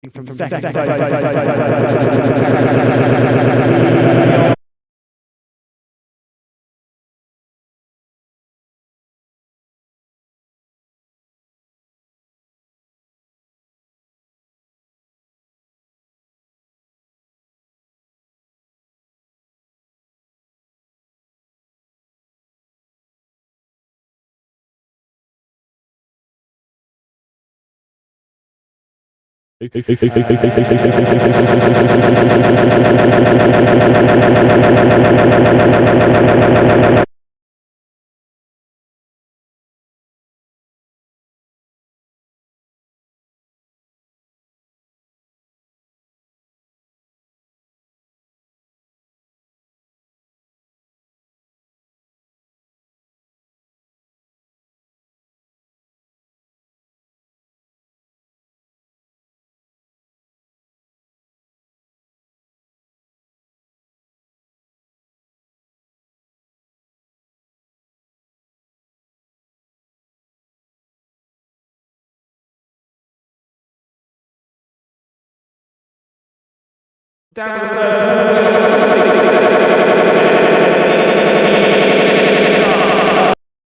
from second.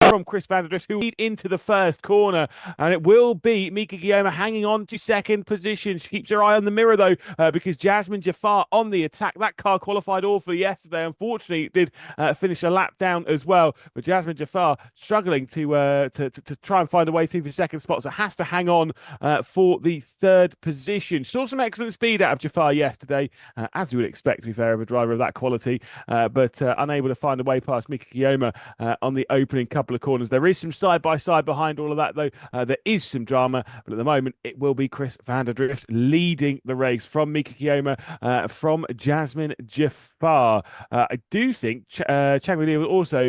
From Chris van der Drift, who lead into the first corner, and it will be Mika Guillaume hanging on to second position. She keeps her eye on the mirror though, because Jasmine Jafar on the attack. That car qualified awfully yesterday. Unfortunately, it did finish a lap down as well. But Jasmine Jafar struggling to try and find a way through the second spot, so has to hang on for the third position. Saw some excellent speed out of Jafar yesterday, as you would expect to be fair of a driver of that quality, but unable to find a way past Mika Guillaume on the opening couple of corners. There is some side-by-side behind all of that, though. There is some drama, but at the moment, it will be Chris van der Drift leading the race from Mika Guillaume, from Jasmine Jafar. I do think Chang Lee will also,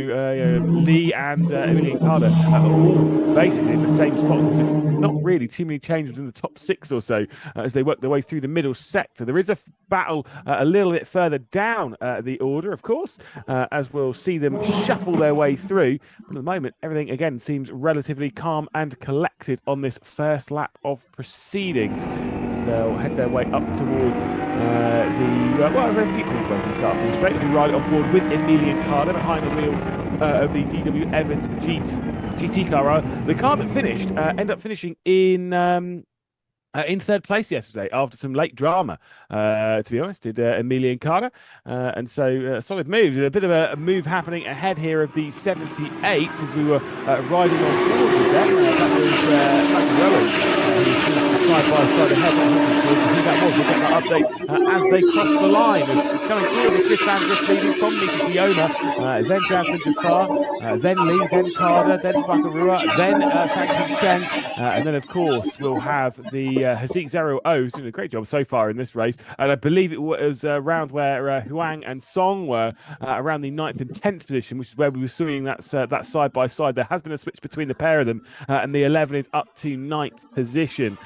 Lee and Emilian Carter are all basically in the same spots. There's been not really too many changes in the top six or so as they work their way through the middle sector. There is a battle a little bit further down the order, of course, as we'll see them shuffle their way through. But at the moment, everything again seems relatively calm and collected on this first lap of proceedings, as they'll head their way up towards as their few corners away from the start finish straight. We'll be right on board with Emilian Carter behind the wheel of the DW Evans GT car. The car that finished ended up finishing in third place yesterday after some late drama, to be honest, did Emilian Carter. And so solid moves. A bit of a move happening ahead here of the 78 as we were riding on board with them. That was Rowan, who's seen some side-by-side ahead. Who that was, we'll get that update as they cross the line. As coming through with Chris van der Drift leading from Mika Guillaume, then Jasmine Jafar, then Lee, then Carter, then Fakarua, then Franklin Cheng, and then of course we'll have the Hazik 0 who's doing a great job so far in this race. And I believe it was around where Huang and Song were around the 9th and 10th position, which is where we were seeing that side by side. There has been a switch between the pair of them, and the 11 is up to 9th position.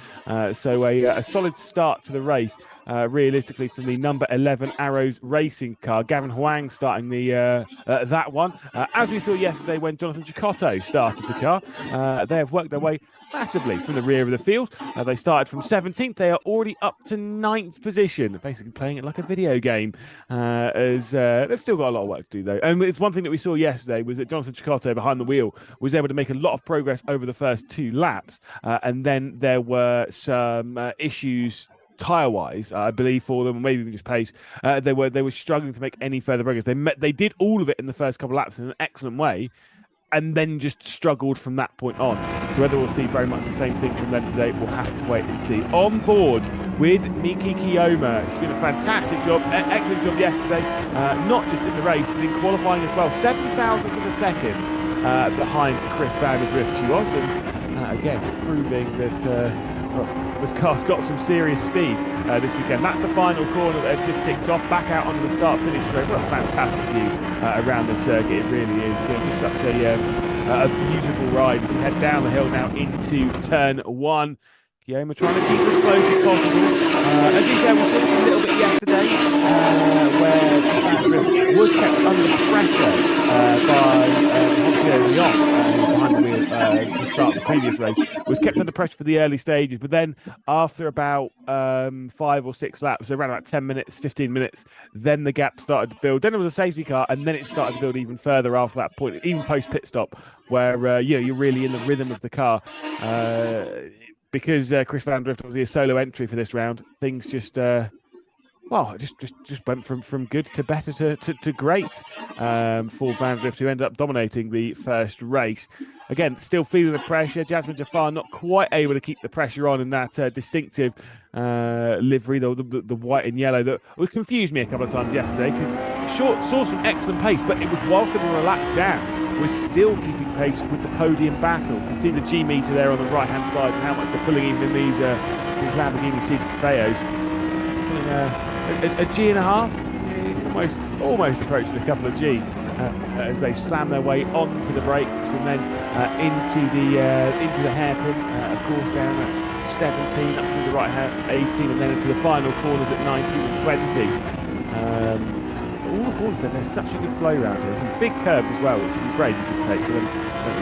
So a solid start to the race. Realistically, from the number 11 Arrows Racing car. Gavin Huang starting the that one. As we saw yesterday when Jonathan Chicotto started the car, they have worked their way massively from the rear of the field. They started from 17th. They are already up to 9th position, basically playing it like a video game. As they've still got a lot of work to do, though. And it's one thing that we saw yesterday was that Jonathan Chicotto behind the wheel was able to make a lot of progress over the first 2 laps. And then there were some issues tyre-wise, I believe, for them, maybe even just pace. They were struggling to make any further progress. They did all of it in the first couple of laps in an excellent way, and then just struggled from that point on. So whether we'll see very much the same thing from them today, we'll have to wait and see. On board with Mika Guillaume. She's doing a fantastic job, excellent job yesterday, not just in the race, but in qualifying as well. 7,000ths of a second behind Chris van der Drift she was, and again, proving that this car's got some serious speed this weekend. That's the final corner that they've just ticked off, back out onto the start-finish straight. What a fantastic view around the circuit. It really is. Just such a beautiful ride as we head down the hill now into turn 1. Guillaume trying to keep as close as possible. As you can, we saw this a little bit yesterday, where Van der Drift was kept under pressure by Montier Lyon, who's behind the wheel to start the previous race, was kept under pressure for the early stages. But then after about 5 or 6 laps, so around about 10 minutes, 15 minutes, then the gap started to build. Then there was a safety car, and then it started to build even further after that point, even post pit stop, where you're really in the rhythm of the car. Because Chris Van Drift was a solo entry for this round, things just just went from good to better to great for Van Drift, who ended up dominating the first race. Again, still feeling the pressure. Jasmine Jafar not quite able to keep the pressure on in that distinctive livery, the white and yellow, that confused me a couple of times yesterday, because saw some excellent pace, but it was whilst they were a lap down, was still keeping pace with the podium battle. You can see the G meter there on the right-hand side and how much they're pulling even in these Lamborghini Super Trofeos. A G and a half, almost approaching a couple of G, as they slam their way onto the brakes and then into the hairpin, of course, down at 17, up to the right hand 18, and then into the final corners at 19 and 20. All the corners, there's such a good flow around here. Some big curves as well, which would be great if you could take, but then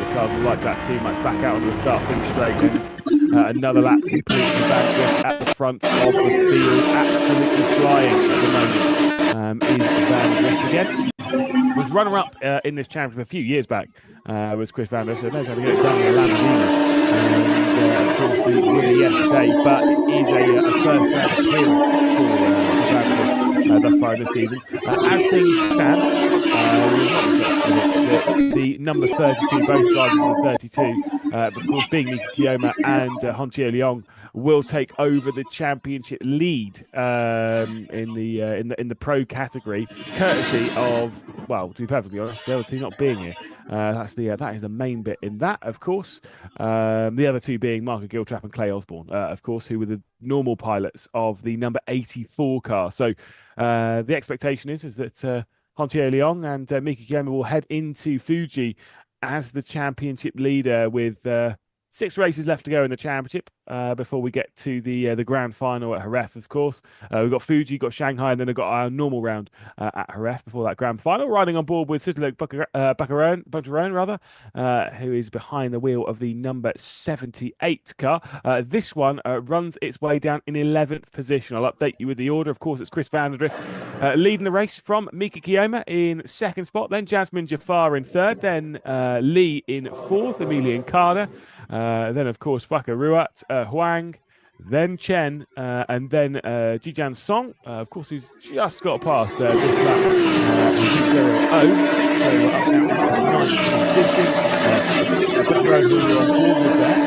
the cars will like that too much. Back out onto the start finish straight, and another lap completely Van at the front of the field, absolutely flying at the moment. Is Van Drift again. Was runner-up in this championship a few years back, was Chris Van Drift, so knows how to get it done with a Lamborghini. And of course the winner yesterday, but is a first round appearance for Van Drift thus far this season. As things stand, the number 32, both drivers are 32, but of course being Mika Kiyoma and Honchio Leong, will take over the championship lead in the pro category, courtesy of, well, to be perfectly honest, the other two not being here. That is the main bit in that, of course. The other two being Marco Giltrap and Clay Osborne, of course, who were the normal pilots of the number 84 car. So the expectation is that Honchio Leong and Mika Kiyoma will head into Fuji as the championship leader with 6 races left to go in the championship before we get to the grand final at Jerez, of course. We've got Fuji, got Shanghai, and then we've got our normal round at Jerez before that grand final. Riding on board with Sitalok Baccaron, who is behind the wheel of the number 78 car. This one runs its way down in 11th position. I'll update you with the order. Of course, it's Chris Van Drift leading the race from Mika Kiyoma in 2nd spot, then Jasmine Jafar in 3rd, then Lee in 4th, Emilian Carter. Then, of course, Wakaruat, Huang, then Chen, and then Jijan Song, of course, who's just got past this lap, 0-0. So up now into the 9th position. Buckarone, who we're on board with there.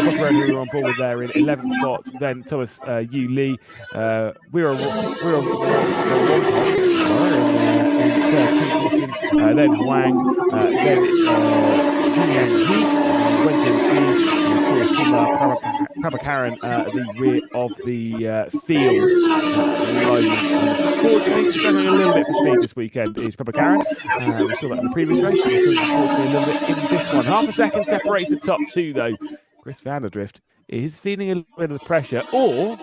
Buckarone, who we're on board with there in 11th spot. Then Thomas Yu Lee. We're on in 13th position. Then Huang. Then Julian He. Wenjin Shi. And of course, Prabhakaran at the rear of the field. Unfortunately, struggling a little bit for speed this weekend is Prabhakaran. We saw that in the previous race. We saw unfortunately a little bit in this one. Half a second separates the top two, though. Chris Van Drift is feeling a little bit of the pressure, or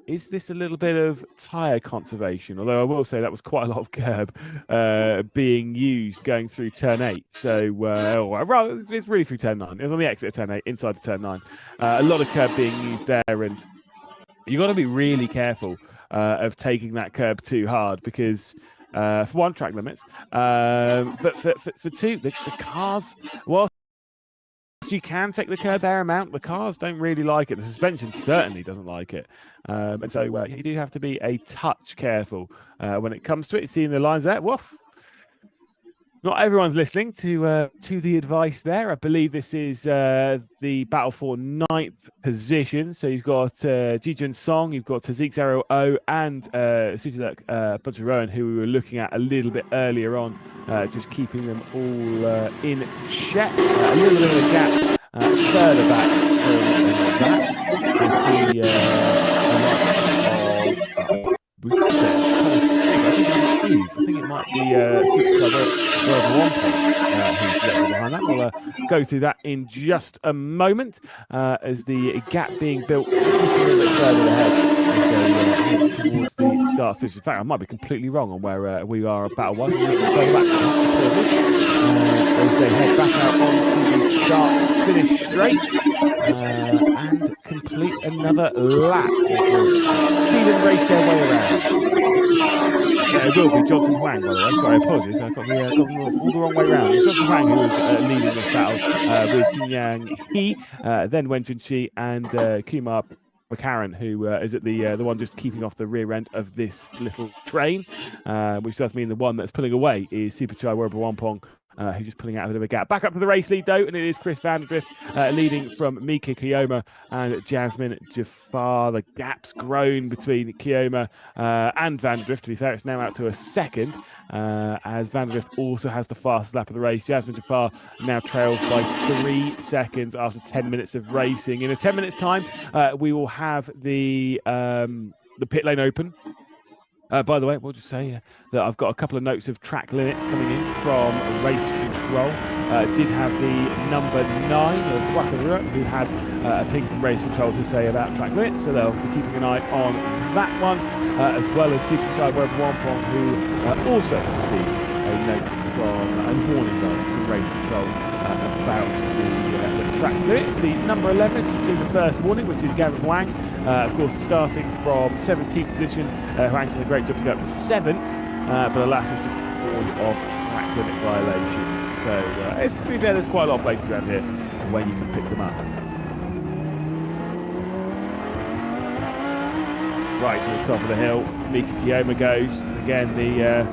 is this a little bit of tyre conservation? Although I will say that was quite a lot of curb being used going through turn 8. So, rather, it's really through turn 9. It was on the exit of turn 8, inside of turn 9. A lot of curb being used there, and you've got to be really careful of taking that curb too hard, because for one, track limits, but for two, the cars, whilst you can take the curb there amount, the cars don't really like it. The suspension certainly doesn't like it. And so you do have to be a touch careful when it comes to it. Seeing the lines there, woof. Not everyone's listening to the advice there. I believe this is the battle for 9th position. So you've got Jijun Song, you've got Tazik 0-0 and Sutiluk Buncharoan, who we were looking at a little bit earlier on, just keeping them all in check. A little bit of a gap further back from that. We'll see we've got I think it might be Super Trofeo Asia who's behind that. We'll go through that in just a moment as the gap being built just a little bit further ahead. as they head towards the start finish. In fact, I might be completely wrong on where we are battle-wise. As they head back out onto the start-finish straight and complete another lap. See them race their way around. It will be Johnson Huang, by the way. Sorry, apologies. I got them all the wrong way around. It's Johnson Huang who was leading this battle with Jinyang He, then Wen Junxi and Kumar McCarran, who is at the one just keeping off the rear end of this little train, which does mean the one that's pulling away is Super Trofeo Asia, who's just pulling out a bit of a gap. Back up to the race lead, though, and it is Chris van der Drift leading from Mika Kiyoma and Jasmine Jafar. The gap's grown between Kiyoma and van der Drift. To be fair, it's now out to a second, as van der Drift also has the fastest lap of the race. Jasmine Jafar now trails by 3 seconds after 10 minutes of racing. In a 10 minutes' time, we will have the pit lane open. By the way, we'll just say that I've got a couple of notes of track limits coming in from race control. Did have the number 9 of Wakarua, who had a ping from race control to say about track limits, so they'll be keeping an eye on that one, as well as Super Trofeo Asia, who also has received a note from a warning from race control about the track limits. The number 11 has received the first warning, which is Gavin Huang. Of course, starting from 17th position, Huang's done a great job to go up to 7th, but alas, it's just warned of track limit violations. So, to be fair, there's quite a lot of places around here where you can pick them up. Right to the top of the hill, Mika Kiyoma goes. Again, the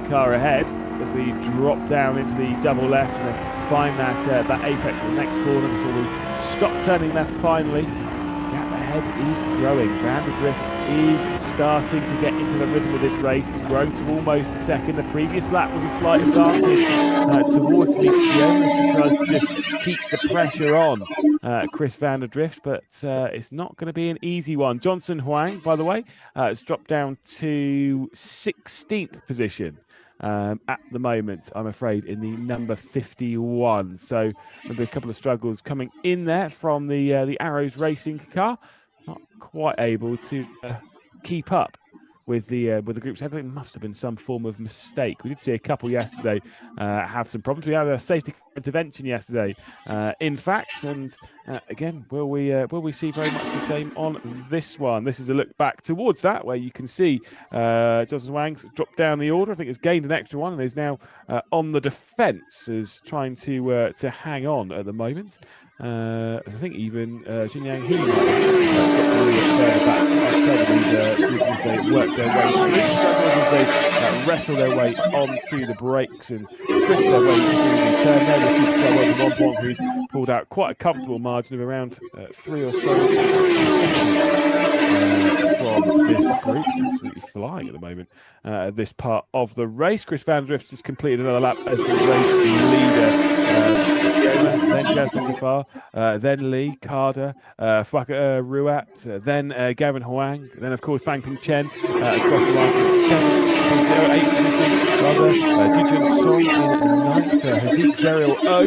car ahead as we drop down into the double left and then find that apex of the next corner before we stop turning left finally. Gap ahead is growing. Van der Drift is starting to get into the rhythm of this race. It's grown to almost a second. The previous lap was a slight advantage towards Mika Kiyoma. She tries to just keep the pressure on Chris van der Drift, but it's not going to be an easy one. Johnson Huang, by the way, has dropped down to 16th position. At the moment, I'm afraid, in the number 51. So maybe a couple of struggles coming in there from the Arrows Racing car. Not quite able to keep up with the groups. I think it must have been some form of mistake. We did see a couple yesterday have some problems. We had a safety intervention yesterday, in fact, and again, will we see very much the same on this one? This is a look back towards that, where you can see Johnson Wang's dropped down the order. I think it's gained an extra one and is now on the defence, is trying to hang on at the moment. I think even Jinyang He might have dropped a little bit further back. As they work their way through the struggles, as they wrestle their way onto the brakes and twist their way through the turn. There we see Super Trofeo Asia, who's pulled out quite a comfortable margin of around 3 or so seconds from this group. Absolutely flying at the moment. This part of the race, Chris van der Drift just completed another lap as the race leader. Then Jasmine Jafar, then Lee, Carter, Fuaka Ruat, then Gavin Huang, then of course Fang Ping Chen across the line in 7.08 position, rather. Jijun Song in 9th, Hazik Zerial O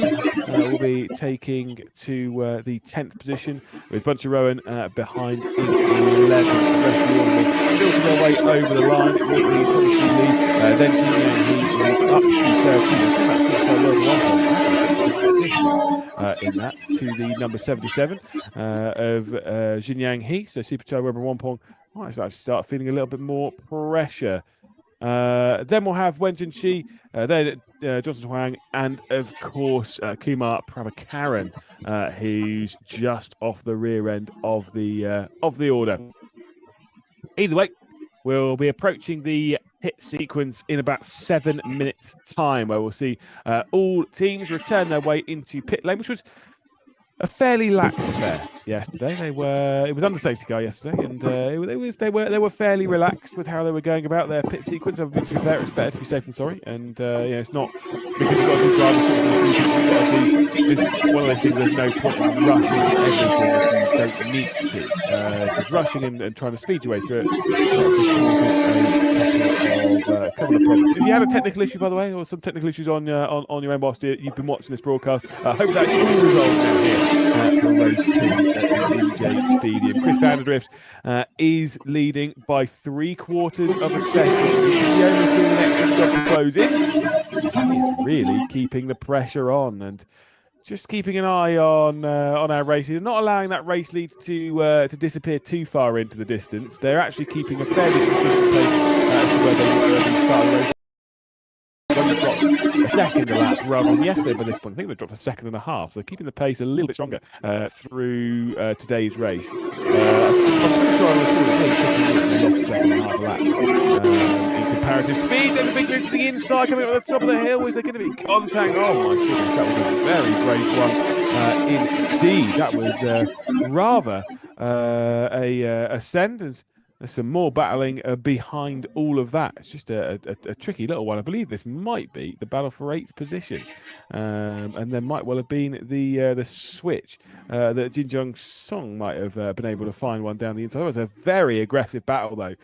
will be taking to the 10th position, with Buncher Rowan behind in 11th. The rest of the order will filter their way over the line. It will be Thomas Lee, then Jinyang He is up to 13th. In that to the number 77 of Jinyang He. So Super Trofeo Asia might actually start feeling a little bit more pressure. Then we'll have Wen Junxi, then Johnson Huang, and of course Kumar Prabhakaran, who's just off the rear end of the order. Either way, we'll be approaching the pit sequence in about 7 minutes' time, where we'll see all teams return their way into pit lane, which was a fairly lax affair yesterday. It was under safety car yesterday, and they were fairly relaxed with how they were going about their pit sequence. To be fair, it's better to be safe than sorry, and it's not because you've got to do driver sorts of things. You've got to do. It's one of those things. There's no point in rushing everything if you don't need to. Because rushing and trying to speed your way through it just causes a couple of problems. If you had a technical issue, by the way, or some technical issues on your end whilst you've been watching this broadcast, I hope that's all resolved now here for race 2 at the Inje Speedium. Chris van der Drift is leading by 3/4 of a second. Giona's doing an excellent job to close in. She is really keeping the pressure on and just keeping an eye on our race lead, not allowing that race lead to disappear too far into the distance. They're actually keeping a fairly consistent pace as to where they start the race. They've dropped a second a lap rather than yesterday by this point. I think they've dropped a second and a half, so keeping the pace a little bit stronger through today's race. I'm pretty sure on the 15 minutes they lost a second and a half a lap. In comparative speed, there's a big move to the inside coming up at the top of the hill. Is there going to be contact? Oh my goodness, that was a very brave one indeed. That was rather a send. And there's some more battling behind all of that. It's just a tricky little one. I believe this might be the battle for 8th position. And there might well have been the switch that Jin Song might have been able to find one down the inside. That was a very aggressive battle, though.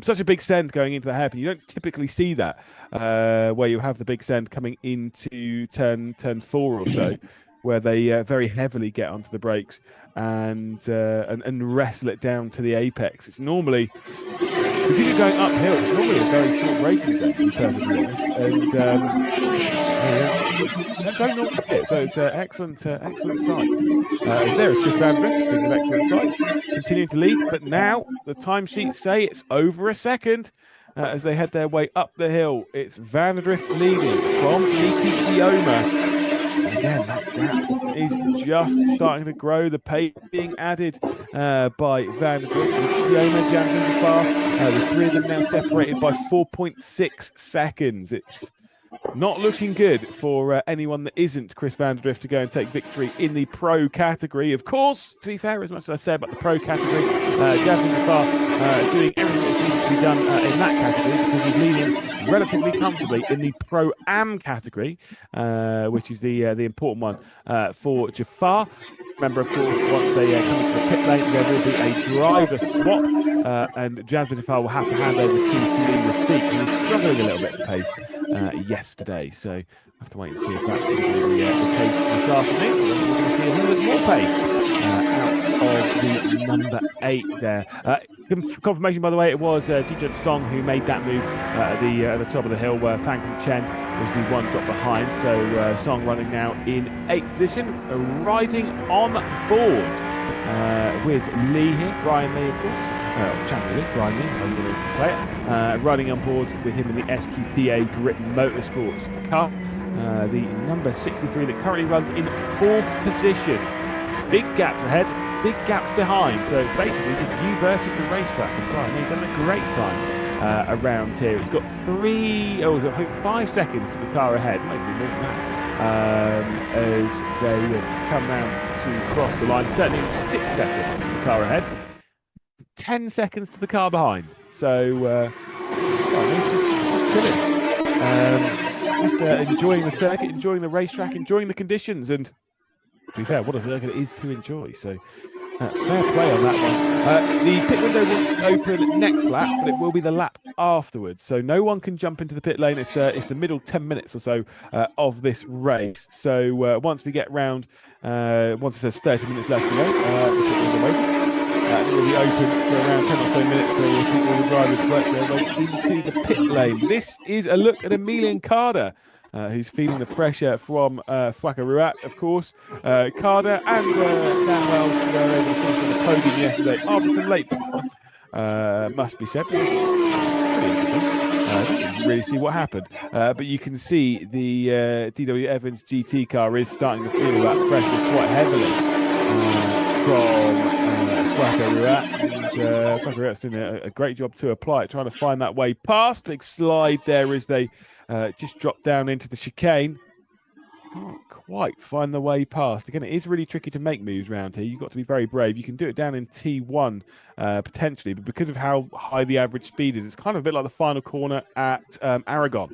Such a big send going into the hairpin. You don't typically see that where you have the big send coming into turn 4 or so, where they very heavily get onto the brakes and wrestle it down to the apex. It's normally, because you're going uphill, it's normally a very short braking zone, to be perfectly honest. And don't normally hit. So it's excellent sight. As there is Chris van der Drift, speaking of excellent sights, continuing to lead. But now the timesheets say it's over a second. As they head their way up the hill, it's van der Drift leading from Niki Kioma. Again, that gap is just starting to grow. The pace being added by van der Drift, Kioma, Jasmine Jafar. The three of them now separated by 4.6 seconds. It's not looking good for anyone that isn't Chris van der Drift to go and take victory in the pro category. Of course, to be fair, as much as I said about the pro category, Jasmine Jafar doing everything that's needed to be done in that category, because he's leading relatively comfortably in the Pro-Am category, which is the important one for Jafar. Remember, of course, once they come into the pit lane, there will be a driver swap, and Jasmine Jafar will have to hand over to Celine Rafik, who was struggling a little bit at pace yesterday. So I have to wait and see if that's going to be the case this afternoon. We're going to see a little bit more pace out of the number 8 there. Confirmation, by the way, it was Jijun Song who made that move at the top of the hill, where Fang Chen was the one drop behind. So Song running now in 8th position, riding on board with Lee here, Brian Lee, of course. Champion Lee, Brian Lee, I'm going to play it. Riding on board with him in the SQPA Grip Motorsports car. The number 63 that currently runs in 4th position. Big gaps ahead, big gaps behind. So it's basically just you versus the racetrack. And Brian Lee's having a great time around here. It's got 5 seconds to the car ahead, maybe more than that, as they come round to cross the line. Certainly in 6 seconds to the car ahead, 10 seconds to the car behind. So it's just chilling, just enjoying the circuit, enjoying the racetrack, enjoying the conditions. And to be fair, what a circuit it is to enjoy. So fair play on that one. The pit window will open next lap, but it will be the lap afterwards. So no one can jump into the pit lane. It's the middle 10 minutes or so of this race. So once we get round, once it says 30 minutes left to go, the pit window opens. It will be open for around 10 or so minutes, so we'll see all the drivers work their way into the pit lane. This is a look at Emilian Carter, who's feeling the pressure from Fwaka Ruat, of course. Carter and Dan Wells were able to finish on the podium yesterday after some late must be said. Pretty interesting. I didn't really see what happened, but you can see the DW Evans GT car is starting to feel that pressure quite heavily from Fwaka Ruat. And Fwaka Ruat's doing a great job to apply it, trying to find that way past. Big slide there as they just drop down into the chicane. Can't quite find the way past. Again, it is really tricky to make moves around here. You've got to be very brave. You can do it down in T1 potentially, but because of how high the average speed is, it's kind of a bit like the final corner at Aragon,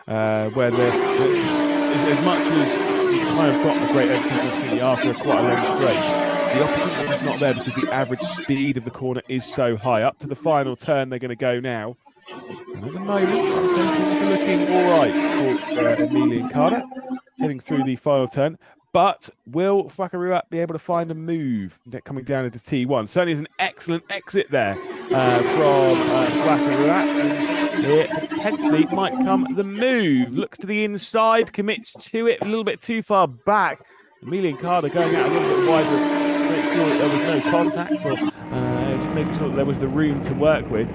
where as much as you've kind of got a great overtaking opportunity after quite a long straight, the opportunity is not there because the average speed of the corner is so high. Up to the final turn, they're going to go now. And at the moment, I'd say things are looking all right for Emilian Carter, heading through the final turn. But will Whakarua be able to find a move coming down into T1? Certainly is an excellent exit there from Whakarua. And it potentially might come the move. Looks to the inside, commits to it a little bit too far back. Emilian Carter going out a little bit wider, make sure that there was no contact, or just making sure that there was the room to work with.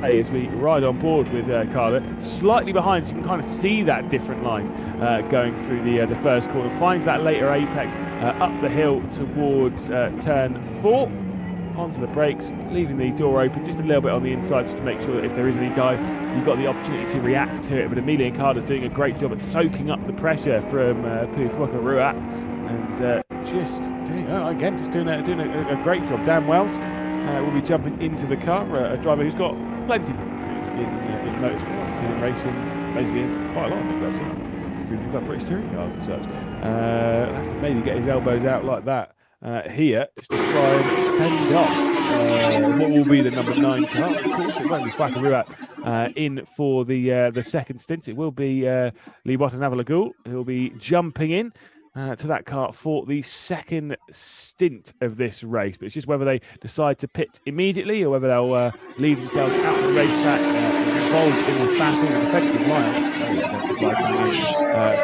As we ride on board with Carter, slightly behind, so you can kind of see that different line going through the first corner. Finds that later apex up the hill towards turn 4. Onto the brakes, leaving the door open just a little bit on the inside, just to make sure that if there is any dive, you've got the opportunity to react to it. But Emilian Carter's doing a great job at soaking up the pressure from Whakarua, and just doing a great job. Dan Wells will be jumping into the car, a driver who's got plenty in motorsport. I've seen him racing basically quite a lot of things. I've seen doing things like British touring cars and such. I'll have to maybe get his elbows out like that here, just to try and fend off what will be the number 9 car. Of course, it won't be Whakarua in for the second stint. It will be Liwata Navalagul who'll be jumping in to that car for the second stint of this race. But it's just whether they decide to pit immediately or whether they'll leave themselves out of the racetrack, involved in this battle. The defensive line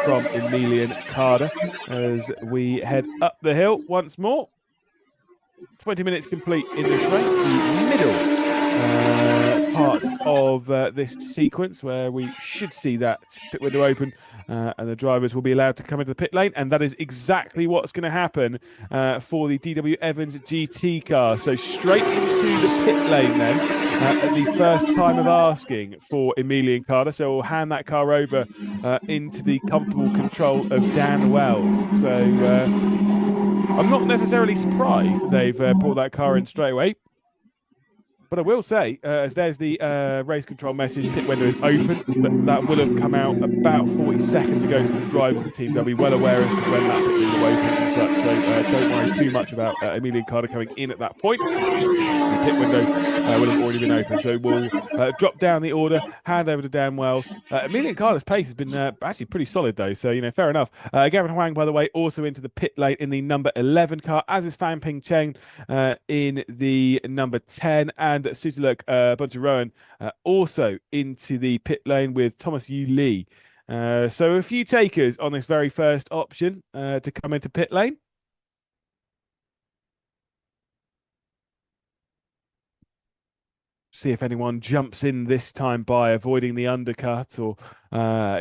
from Emilian Carter as we head up the hill once more. 20 minutes complete in this race, the middle part of this sequence, where we should see that pit window open and the drivers will be allowed to come into the pit lane, and that is exactly what's going to happen for the DW Evans GT car. So straight into the pit lane then at the first time of asking for Emilian Carter. So we'll hand that car over into the comfortable control of Dan Wells. So I'm not necessarily surprised that they've brought that car in straight away. But I will say, as there's the race control message, pit window is open, that will have come out about 40 seconds ago to the drivers and teams. They'll be well aware as to when that pit window opens and such, so don't worry too much about Emilian Carter coming in at that point. The pit window will have already been open, so we'll drop down the order, hand over to Dan Wells. Emilian Carter's pace has been actually pretty solid, though, so, you know, fair enough. Gavin Huang, by the way, also into the pit lane in the number 11 car, as is Fan Ping Cheng in the number 10, and Sutiluk Buncharoen also into the pit lane with Thomas Yu Lee. So a few takers on this very first option to come into pit lane. See if anyone jumps in this time by avoiding the undercut, or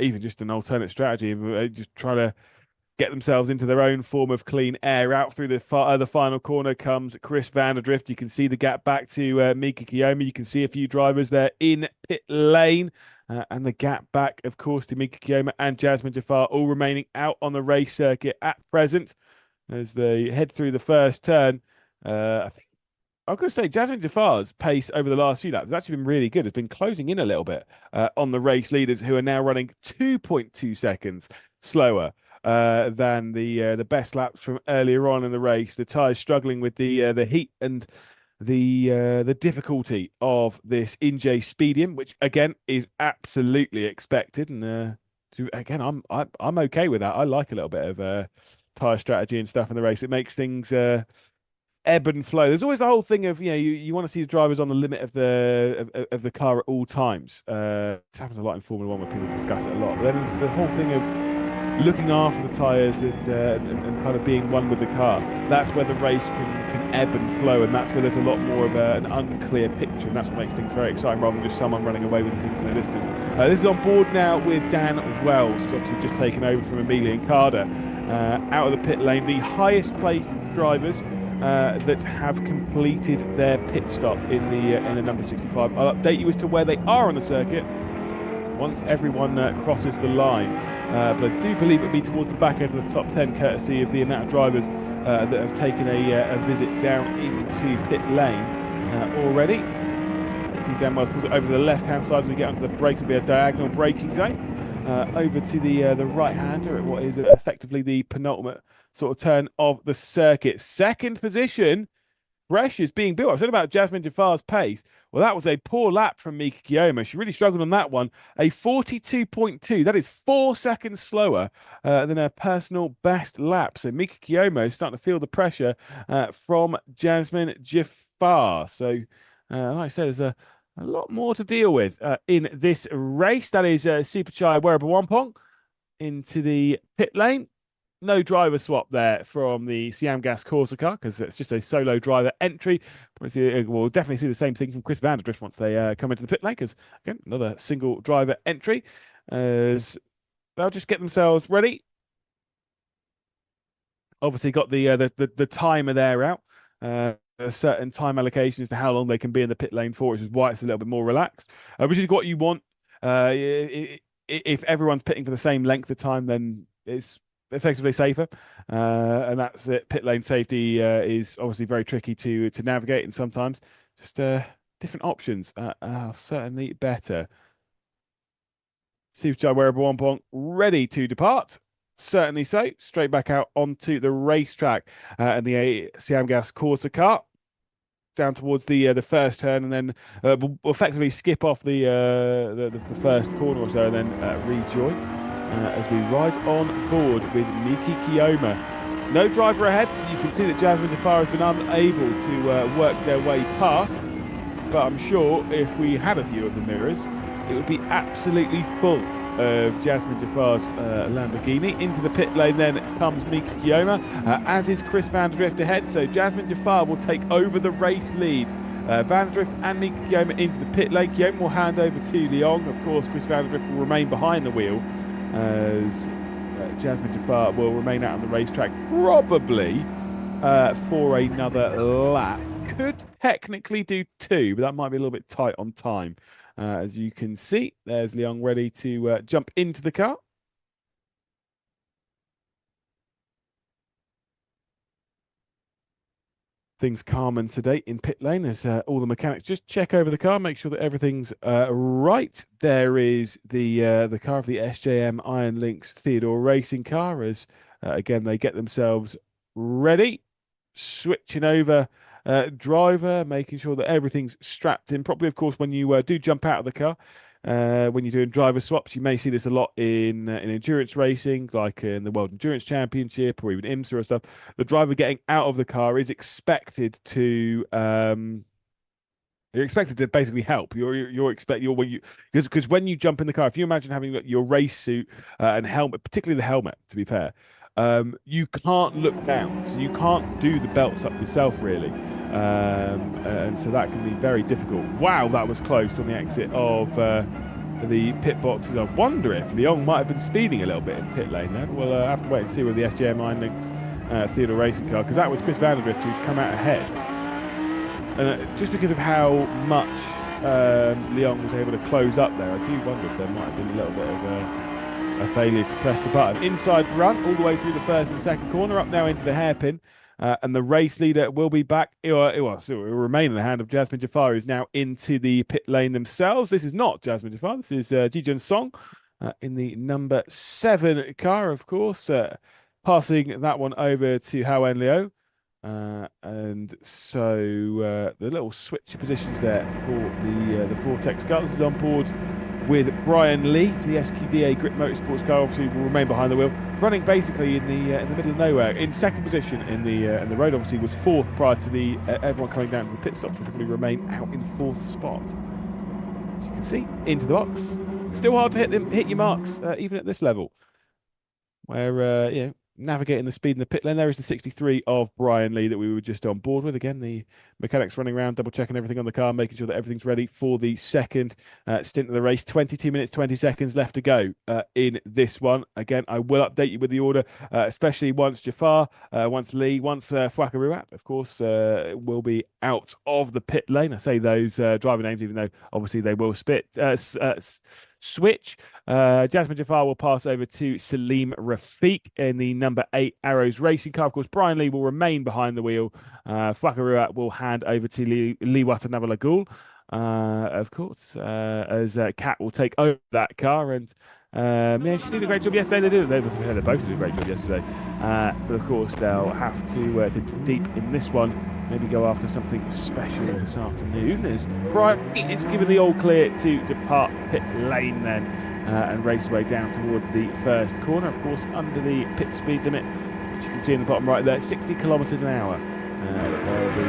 even just an alternate strategy, just try to get themselves into their own form of clean air. Out through the final corner comes Chris Vanderdrift. You can see the gap back to Mika Kiyomi. You can see a few drivers there in pit lane. And the gap back, of course, to Mika Kiyomi and Jasmine Jafar, all remaining out on the race circuit at present as they head through the first turn. I think I'm going to say Jasmine Jafar's pace over the last few laps has actually been really good. It's been closing in a little bit on the race leaders, who are now running 2.2 seconds slower than the best laps from earlier on in the race. The tyres struggling with the heat and the difficulty of this Inje Speedium, which again is absolutely expected. And again, I'm okay with that. I like a little bit of tyre strategy and stuff in the race. It makes things ebb and flow. There's always the whole thing of, you know, you want to see the drivers on the limit of the car at all times. It happens a lot in Formula One, where people discuss it a lot. But then there's the whole thing of looking after the tyres and kind of being one with the car. That's where the race can ebb and flow, and that's where there's a lot more of an unclear picture, and that's what makes things very exciting, rather than just someone running away with things in the distance. This is on board now with Dan Wells, who's obviously just taken over from Emilian Carter out of the pit lane. The highest placed drivers that have completed their pit stop in the number 65. I'll update you as to where they are on the circuit once everyone crosses the line. But I do believe it'll be towards the back end of the top 10, courtesy of the amount of drivers that have taken a visit down into pit lane already. Let's see, Dan Wells pulls it over to the left-hand side as we get onto the brakes. It'll be a diagonal braking zone. Over to the right-hander at what is effectively the penultimate sort of turn of the circuit. Second position pressure's being built. I said about Jasmine Jafar's pace. Well, that was a poor lap from Mika Kiyoma. She really struggled on that one. A 42.2. That is 4 seconds slower than her personal best lap. So Mika Kiyoma is starting to feel the pressure from Jasmine Jafar. So, like I said, there's a lot more to deal with in this race. That is Super Chai Weraba into the pit lane. No driver swap there from the Siam Gas Corsa car because it's just a solo driver entry. We'll definitely see the same thing from Chris Vanderdrift once they come into the pit lane because, again, another single driver entry as they'll just get themselves ready. Obviously got the timer there out. A certain time allocation as to how long they can be in the pit lane for, which is why it's a little bit more relaxed, which is what you want. If everyone's pitting for the same length of time, then it's effectively safer, and that's it. Pit lane safety is obviously very tricky to navigate, and sometimes just different options are certainly better. Super Wearable Wampong ready to depart. Certainly so. Straight back out onto the racetrack and the Siam Gas Corsa car down towards the first turn, and then we'll effectively skip off the first corner or so, and then rejoin as we ride on board with Miki Kiyoma. No driver ahead, so you can see that Jasmine Jafar has been unable to work their way past. But I'm sure if we had a view of the mirrors, it would be absolutely full of Jasmine Jafar's Lamborghini. Into the pit lane then comes Mika Kiyoma, as is Chris Vanderdrift ahead. So Jasmine Jafar will take over the race lead. Vanderdrift and Mika Kiyoma into the pit lane. Kiyoma will hand over to Leong. Of course, Chris Vanderdrift will remain behind the wheel as Jasmine Jafar will remain out on the racetrack probably for another lap. Could technically do 2, but that might be a little bit tight on time. As you can see, there's Leong ready to jump into the car. Things calm and sedate in pit lane as all the mechanics just check over the car, make sure that everything's right. There is the car of the SJM Iron Lynx Theodore Racing car as, again, they get themselves ready. Switching over driver, making sure that everything's strapped in properly. Of course, when you do jump out of the car, when you're doing driver swaps, you may see this a lot in endurance racing, like in the World Endurance Championship or even IMSA or stuff. The driver getting out of the car is expected to you're expected to basically help. Because when you jump in the car, if you imagine having your race suit and helmet, particularly the helmet, to be fair, you can't look down, so you can't do the belts up yourself, really. And so that can be very difficult. Wow, that was close on the exit of the pit boxes. I wonder if Leong might have been speeding a little bit in pit lane there. We'll have to wait and see with the SJM Iron Lynx Theodore Racing car, because that was Chris Vanderdrift who'd come out ahead. Just because of how much Leong was able to close up there, I do wonder if there might have been a little bit of a failure to press the button. Inside run all the way through the first and second corner, up now into the hairpin. And the race leader will be back. It will remain in the hand of Jasmine Jafar, who's now into the pit lane themselves. This is not Jasmine Jafar. This is Jijun Song in the number 7 car, of course. Passing that one over to Haoen Liu. And so the little switch positions there for the Vortex car. This is on board with Brian Lee for the SQDA Grip Motorsports car. Obviously will remain behind the wheel, running basically in the middle of nowhere, in second position in the road. Obviously was 4th prior to the everyone coming down to the pit stops. Will probably remain out in 4th spot. As you can see, into the box. Still hard to hit your marks even at this level, where navigating the speed in the pit lane. There is the 63 of Brian Lee that we were just on board with. Again, the mechanics running around, double checking everything on the car, making sure that everything's ready for the second stint of the race. 22 minutes, 20 seconds left to go in this one. Again, I will update you with the order, especially once Jafar, once Lee, once Fuakaruat, of course, will be out of the pit lane. I say those driver names, even though obviously they will switch. Jasmine Jafar will pass over to Salim Rafiq in the number 8 Arrows Racing car. Of course, Brian Lee will remain behind the wheel. Fuakaruat will hand over to Lee Watanawalagul, of course, as Kat will take over that car. And she did a great job yesterday. They both did a great job yesterday. But of course, they'll have to dig deep in this one maybe go after something special this afternoon, as Brian is given the all clear to depart pit lane then and race away down towards the first corner, of course, under the pit speed limit, which you can see in the bottom right there, 60 kilometres an hour. They'll be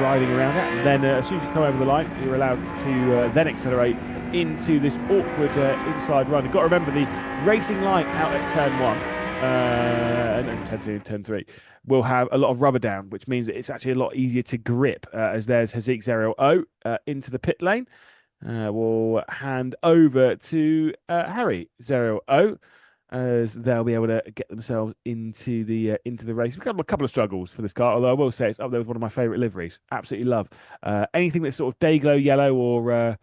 riding around that. And then as soon as you come over the line, you're allowed to then accelerate into this awkward inside run. You've got to remember the racing line out at turn 1 and turn 2 and turn 3 will have a lot of rubber down, which means that it's actually a lot easier to grip, as there's Haziq Zerial O into the pit lane. We'll hand over to Harry Zerial O, as they'll be able to get themselves into the race. We've got a couple of struggles for this car, although I will say it's up there with one of my favourite liveries. Absolutely love anything that's sort of Dayglow yellow or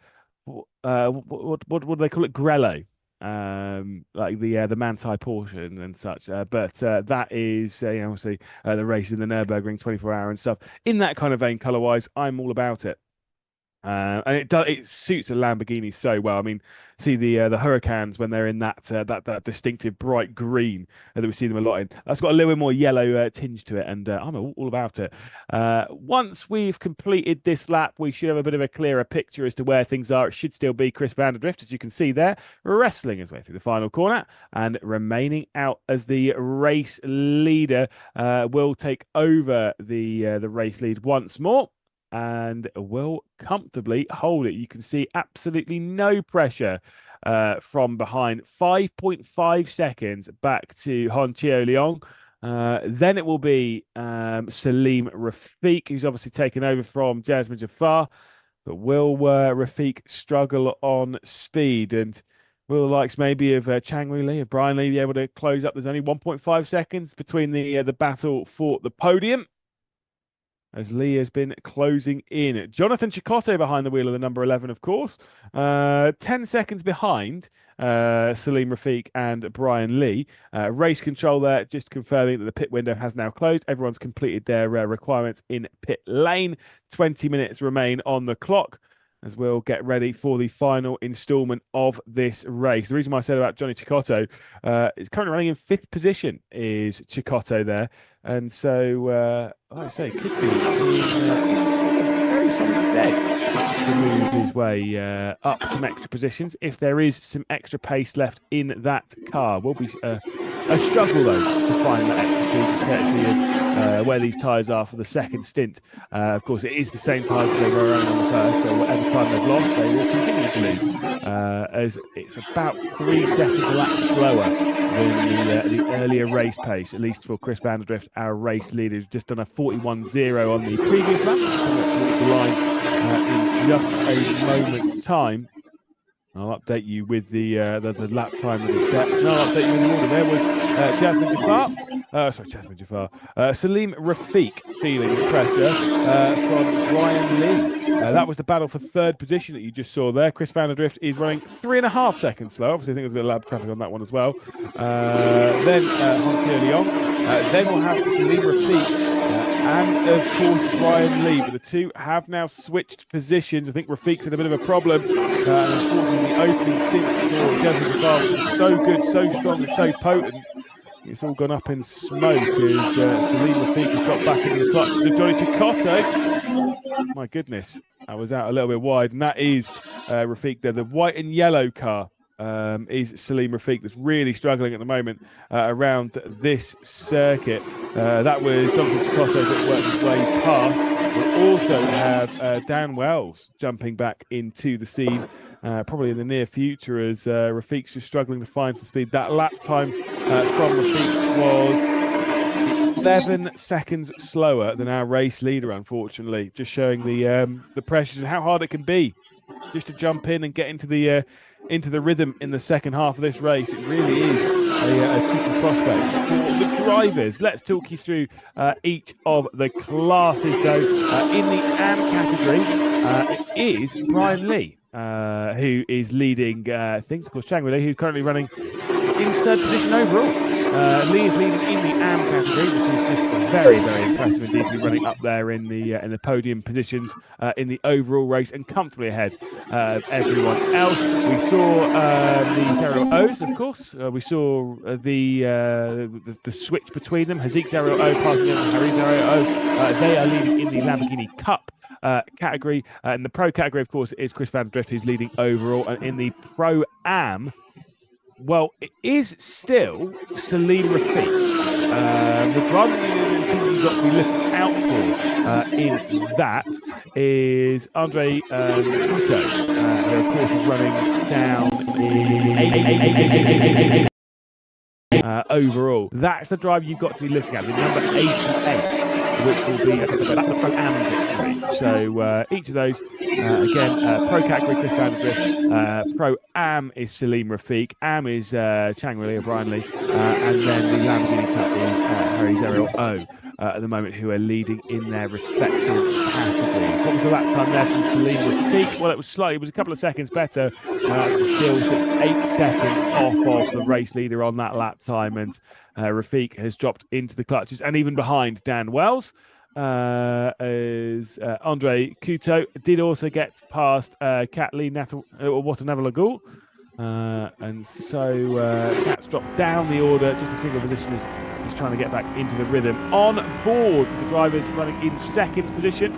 what do they call it? Grello, like the Manti Porsche and such. But that is obviously the race in the Nürburgring 24-hour and stuff. In that kind of vein, colour-wise, I'm all about it. And it suits a Lamborghini so well. I mean, see the Huracans when they're in that distinctive bright green that we see them a lot in. That's got a little bit more yellow tinge to it, and I'm all about it. Once we've completed this lap, we should have a bit of a clearer picture as to where things are. It should still be Chris van der Drift, as you can see there, wrestling his way through the final corner and remaining out as the race leader. Will take over the race lead once more, and will comfortably hold it. You can see absolutely no pressure from behind. 5.5 seconds back to Honchio Leong. Then it will be Salim Rafiq, who's obviously taken over from Jasmine Jafar. But will Rafiq struggle on speed? And will the likes maybe of Changwoo Lee, of Brian Lee, be able to close up? There's only 1.5 seconds between the battle for the podium, as Lee has been closing in. Jonathan Chikotto behind the wheel of the number 11, of course. 10 seconds behind Salim Rafiq and Brian Lee. Race control there, just confirming that the pit window has now closed. Everyone's completed their requirements in pit lane. 20 minutes remain on the clock, as we'll get ready for the final instalment of this race. The reason why I said about Johnny Chikotto is currently running in 5th position, is Chikotto there. And so, like I say, could be in very solid stead to move his way up some extra positions if there is some extra pace left in that car. Will be a struggle, though, to find that extra speed, just courtesy of where these tyres are for the second stint. Of course, it is the same tyres that they were running on the first, so whatever time they've lost, they will continue to lose, as it's about 3 seconds a lap slower than the earlier race pace, at least for Chris van der Drift, our race leader, who's just done a 41.0 on the previous lap, coming up towards the line in just a moment's time. I'll update you with the lap time that is set. And I'll update you with the order. There was Jasmine Jafar. Salim Rafiq feeling the pressure from Brian Lee. That was the battle for 3rd position that you just saw there. Chris van der Drift is running 3.5 seconds slow. Obviously, I think there's a bit of lap traffic on that one as well. Then Hontier Leong. Then we'll have Salim Rafiq. And of course, Brian Lee. But the two have now switched positions. I think Rafiq's in a bit of a problem. Unfortunately, the opening stint for Jasmine Jafar was so good, so strong, and so potent. It's all gone up in smoke as Salim Rafiq has got back into the clutches of Johnny Chikotto. My goodness, I was out a little bit wide. And that is Rafiq there. The white and yellow car is Salim Rafiq, that's really struggling at the moment around this circuit. That was Jonathan Chikotto that worked his way past. We'll also have Dan Wells jumping back into the scene, probably in the near future, as Rafiq's just struggling to find some speed. That lap time from Rafiq was 11 seconds slower than our race leader, unfortunately, just showing the pressures and how hard it can be just to jump in and get into the rhythm in the second half of this race. It really is a tricky prospect for the drivers. Let's talk you through each of the classes, though. In the AM category, it is Brian Lee who is leading things. Of course, Changwoo Lee, who's currently running in 3rd position overall. Lee is leading in the AM category, which is just very, very impressive indeed to be running up there in the podium positions in the overall race and comfortably ahead of everyone else. We saw the Zero O's, of course. We saw the switch between them. Haziq Zero O passing over Harry Zero O. They are leading in the Lamborghini Cup category. In the pro category, of course, is Chris van der Drift, who's leading overall. And in the pro am, well, it is still Salim Rafiq. The driver team you've got to be looking out for in that is Andre Couto, who, of course, is running down overall. That's the driver you've got to be looking at, the number 88. Which will be that's the pro am victory. So each of those, again, pro category Chris van der Drift, pro am is Salim Rafiq, am is Chang Lee or Brian Lee, and then the Lamborghini Cup is Harry Zero O at the moment, who are leading in their respective categories. What was the lap time there from Salim Rafiq? Well, it was a couple of seconds better, still 8 seconds off of the race leader on that lap time, and Rafiq has dropped into the clutches and even behind Dan Wells. As Andre Couto did also get past Kathleen Watanavalagul. And so Kat's dropped down the order, just a single position as he's trying to get back into the rhythm. On board, the drivers running in second position.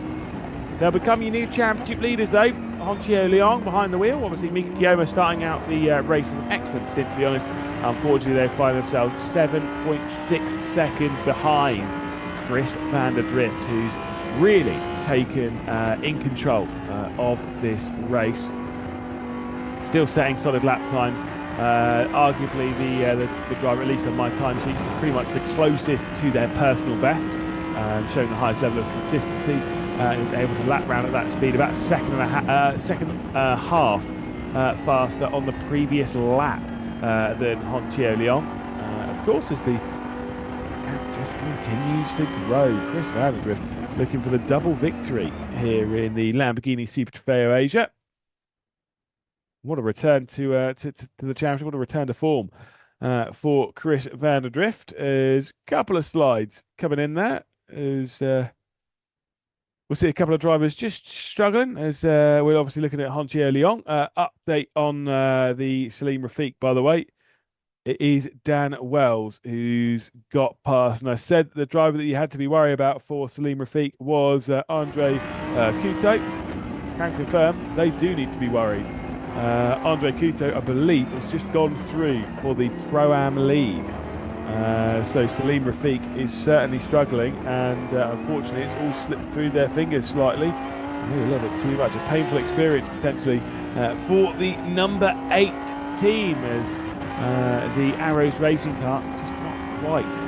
They'll become your new championship leaders, though. Honchio Leong behind the wheel. Obviously, Mika Kiyoma starting out the race with an excellent stint, to be honest. Unfortunately, they find themselves 7.6 seconds behind Chris van der Drift, who's really taken in control of this race. Still setting solid lap times. Arguably, the driver, at least on my time sheets, is pretty much the closest to their personal best, showing the highest level of consistency. Is able to lap round at that speed, about a second and a half faster on the previous lap than Honchio Leong. Of course, as the gap just continues to grow. Chris van der Drift looking for the double victory here in the Lamborghini Super Trofeo Asia. What a return to the championship! What a return to form for Chris van der Drift. There's a couple of slides coming in there. As we'll see a couple of drivers just struggling. As we're obviously looking at Honchio Leong. Update on the Salim Rafiq, by the way. It is Dan Wells who's got past. And I said the driver that you had to be worried about for Salim Rafiq was Andre Couto. Can confirm they do need to be worried. Andre Couto, I believe, has just gone through for the Pro-Am lead. So Salim Rafiq is certainly struggling, and unfortunately it's all slipped through their fingers slightly. Maybe a little bit too much. A painful experience potentially for the number 8 team, as the Arrows racing car just not quite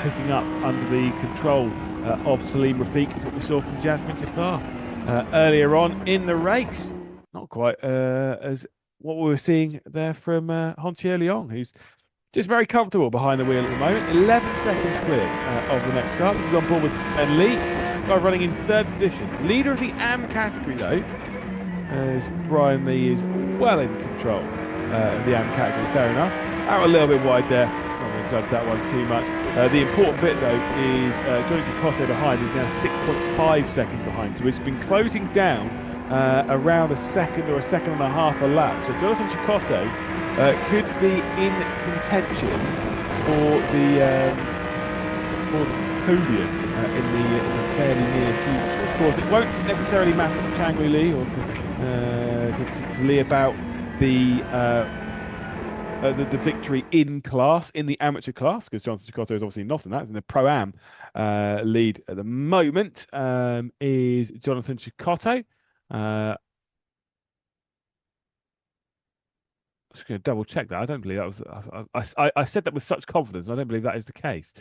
hooking up under the control of Salim Rafiq, is what we saw from Jasmine Jafar earlier on in the race. Not quite as what we were seeing there from Honchio Leong, who's just very comfortable behind the wheel at the moment. 11 seconds clear of the next car. This is on board with Ben Lee, running in 3rd position. Leader of the AM category, though, as Brian Lee is well in control of the AM category. Fair enough. Out a little bit wide there. Not going to judge that one too much. The important bit, though, is Johnny Chicotto behind is now 6.5 seconds behind. So it's been closing down around a second or a second and a half a lap. So Jonathan Chicotto could be in contention for the podium in the fairly near future. Of course, it won't necessarily matter to Chang Lee or to Lee about the victory in class, in the amateur class, because Jonathan Chicotto is obviously not in that. He's in the Pro-Am lead at the moment, is Jonathan Chicotto. I'm just going to double check that. I don't believe that was. I said that with such confidence. I don't believe that is the case,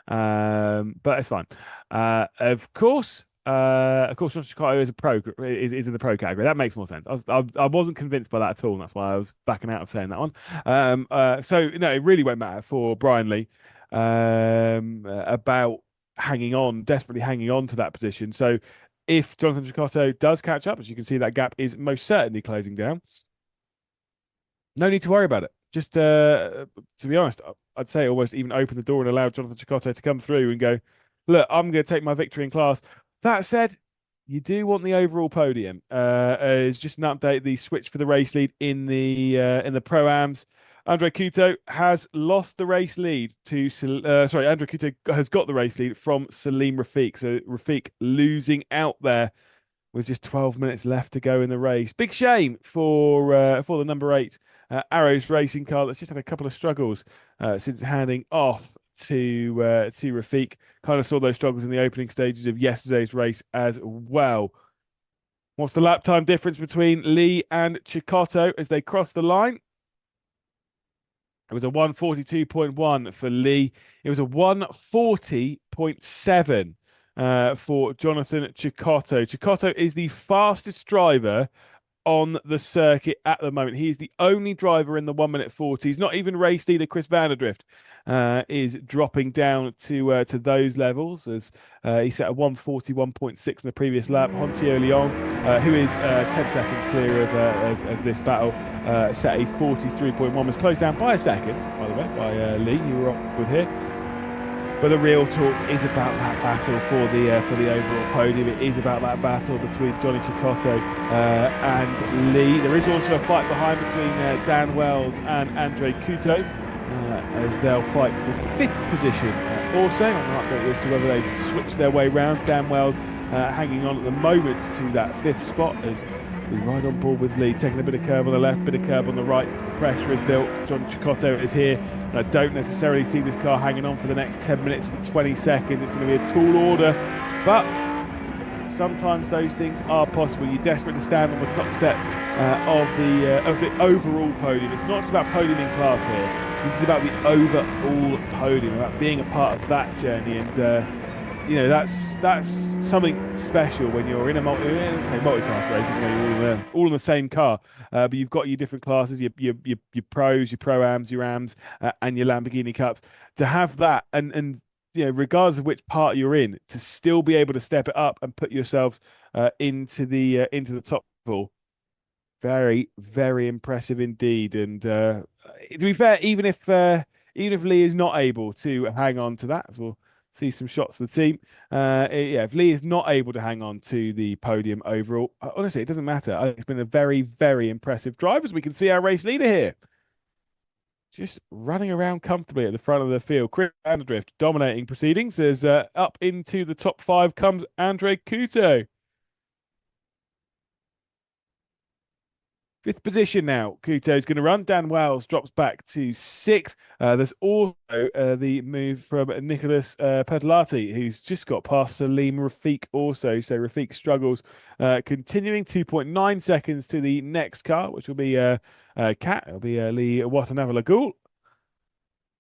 but it's fine. Of course, Jonathan Chicotto is a pro. Is in the pro category. That makes more sense. I wasn't convinced by that at all. And that's why I was backing out of saying that one. So no, it really won't matter for Brian Lee about desperately hanging on to that position. So if Jonathan Chicotto does catch up, as you can see, that gap is most certainly closing down. No need to worry about it. just to be honest, I'd say almost even opened the door and allowed Jonathan Cecotto to come through and go, look, I'm going to take my victory in class. That said, you do want the overall podium. As just an update, the switch for the race lead in the Pro-Ams. Andre Couto has lost the race lead to Andre Couto has got the race lead from Salim Rafiq. So Rafiq losing out there with just 12 minutes left to go in the race. Big shame for the number 8 Arrows racing car that's just had a couple of struggles since handing off to Rafiq. Kind of saw those struggles in the opening stages of yesterday's race as well. What's the lap time difference between Lee and Cecotto as they cross the line? It was a 142.1 for Lee. It was a 140.7 for Jonathan Cecotto. Cecotto is the fastest driver on the circuit at the moment. He is the only driver in the 1 minute 40s. Not even race leader Chris Vanderdrift is dropping down to those levels as he set a 141.6 in the previous lap. Hontio Leon, who is 10 seconds clear of this battle, set a 43.1, was closed down by a second, by the way, by Lee, who were up with here. But the real talk is about that battle for the overall podium. It is about that battle between Johnny Cecotto and Lee. There is also a fight behind between Dan Wells and Andre Couto as they'll fight for 5th position. Also, I'm not update as to whether they switch their way round. Dan Wells hanging on at the moment to that 5th spot as we ride on board with Lee, taking a bit of curb on the left, bit of curb on the right. Pressure is built. John Cecotto is here. And I don't necessarily see this car hanging on for the next 10 minutes and 20 seconds. It's going to be a tall order, but sometimes those things are possible. You're desperate to stand on the top step of the overall podium. It's not just about podiuming class here. This is about the overall podium, about being a part of that journey. And you know, that's something special when you're in a multi-class racing. You know, you're all in the same car, but you've got your different classes, your pros, your Pro-Ams, your Ams, and your Lamborghini Cups. To have that, and you know, regardless of which part you're in, to still be able to step it up and put yourselves into the top four. Very, very impressive indeed. And to be fair, even if Lee is not able to hang on to that, as we'll see some shots of the team. Yeah, if Lee is not able to hang on to the podium overall, honestly, it doesn't matter. I think it's been a very, very impressive drive, as we can see our race leader here. Just running around comfortably at the front of the field. Chris Vanderdrift dominating proceedings as up into the top 5 comes Andre Couto. 5th position now. Couto's going to run. Dan Wells drops back to 6th. There's also the move from Nicholas Pedalati, who's just got past Salim Rafiq also. So Rafiq struggles, continuing 2.9 seconds to the next car, which will be Kat. It'll be Lee Watanabe-Lagul.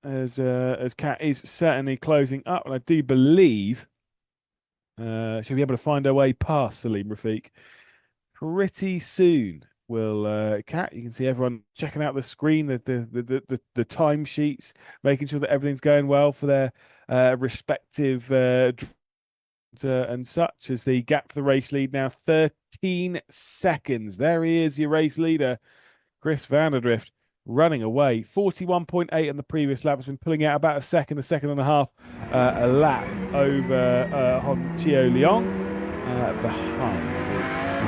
As Kat is certainly closing up, and I do believe she'll be able to find her way past Salim Rafiq pretty soon. Will Kat, you can see everyone checking out the screen, the timesheets, making sure that everything's going well for their respective and such, as the gap for the race lead now 13 seconds. There he is, your race leader, Chris Vanderdrift, running away. 41.8 in the previous lap. Has been pulling out about a second and a half a lap over Hontio Leon. Behind is the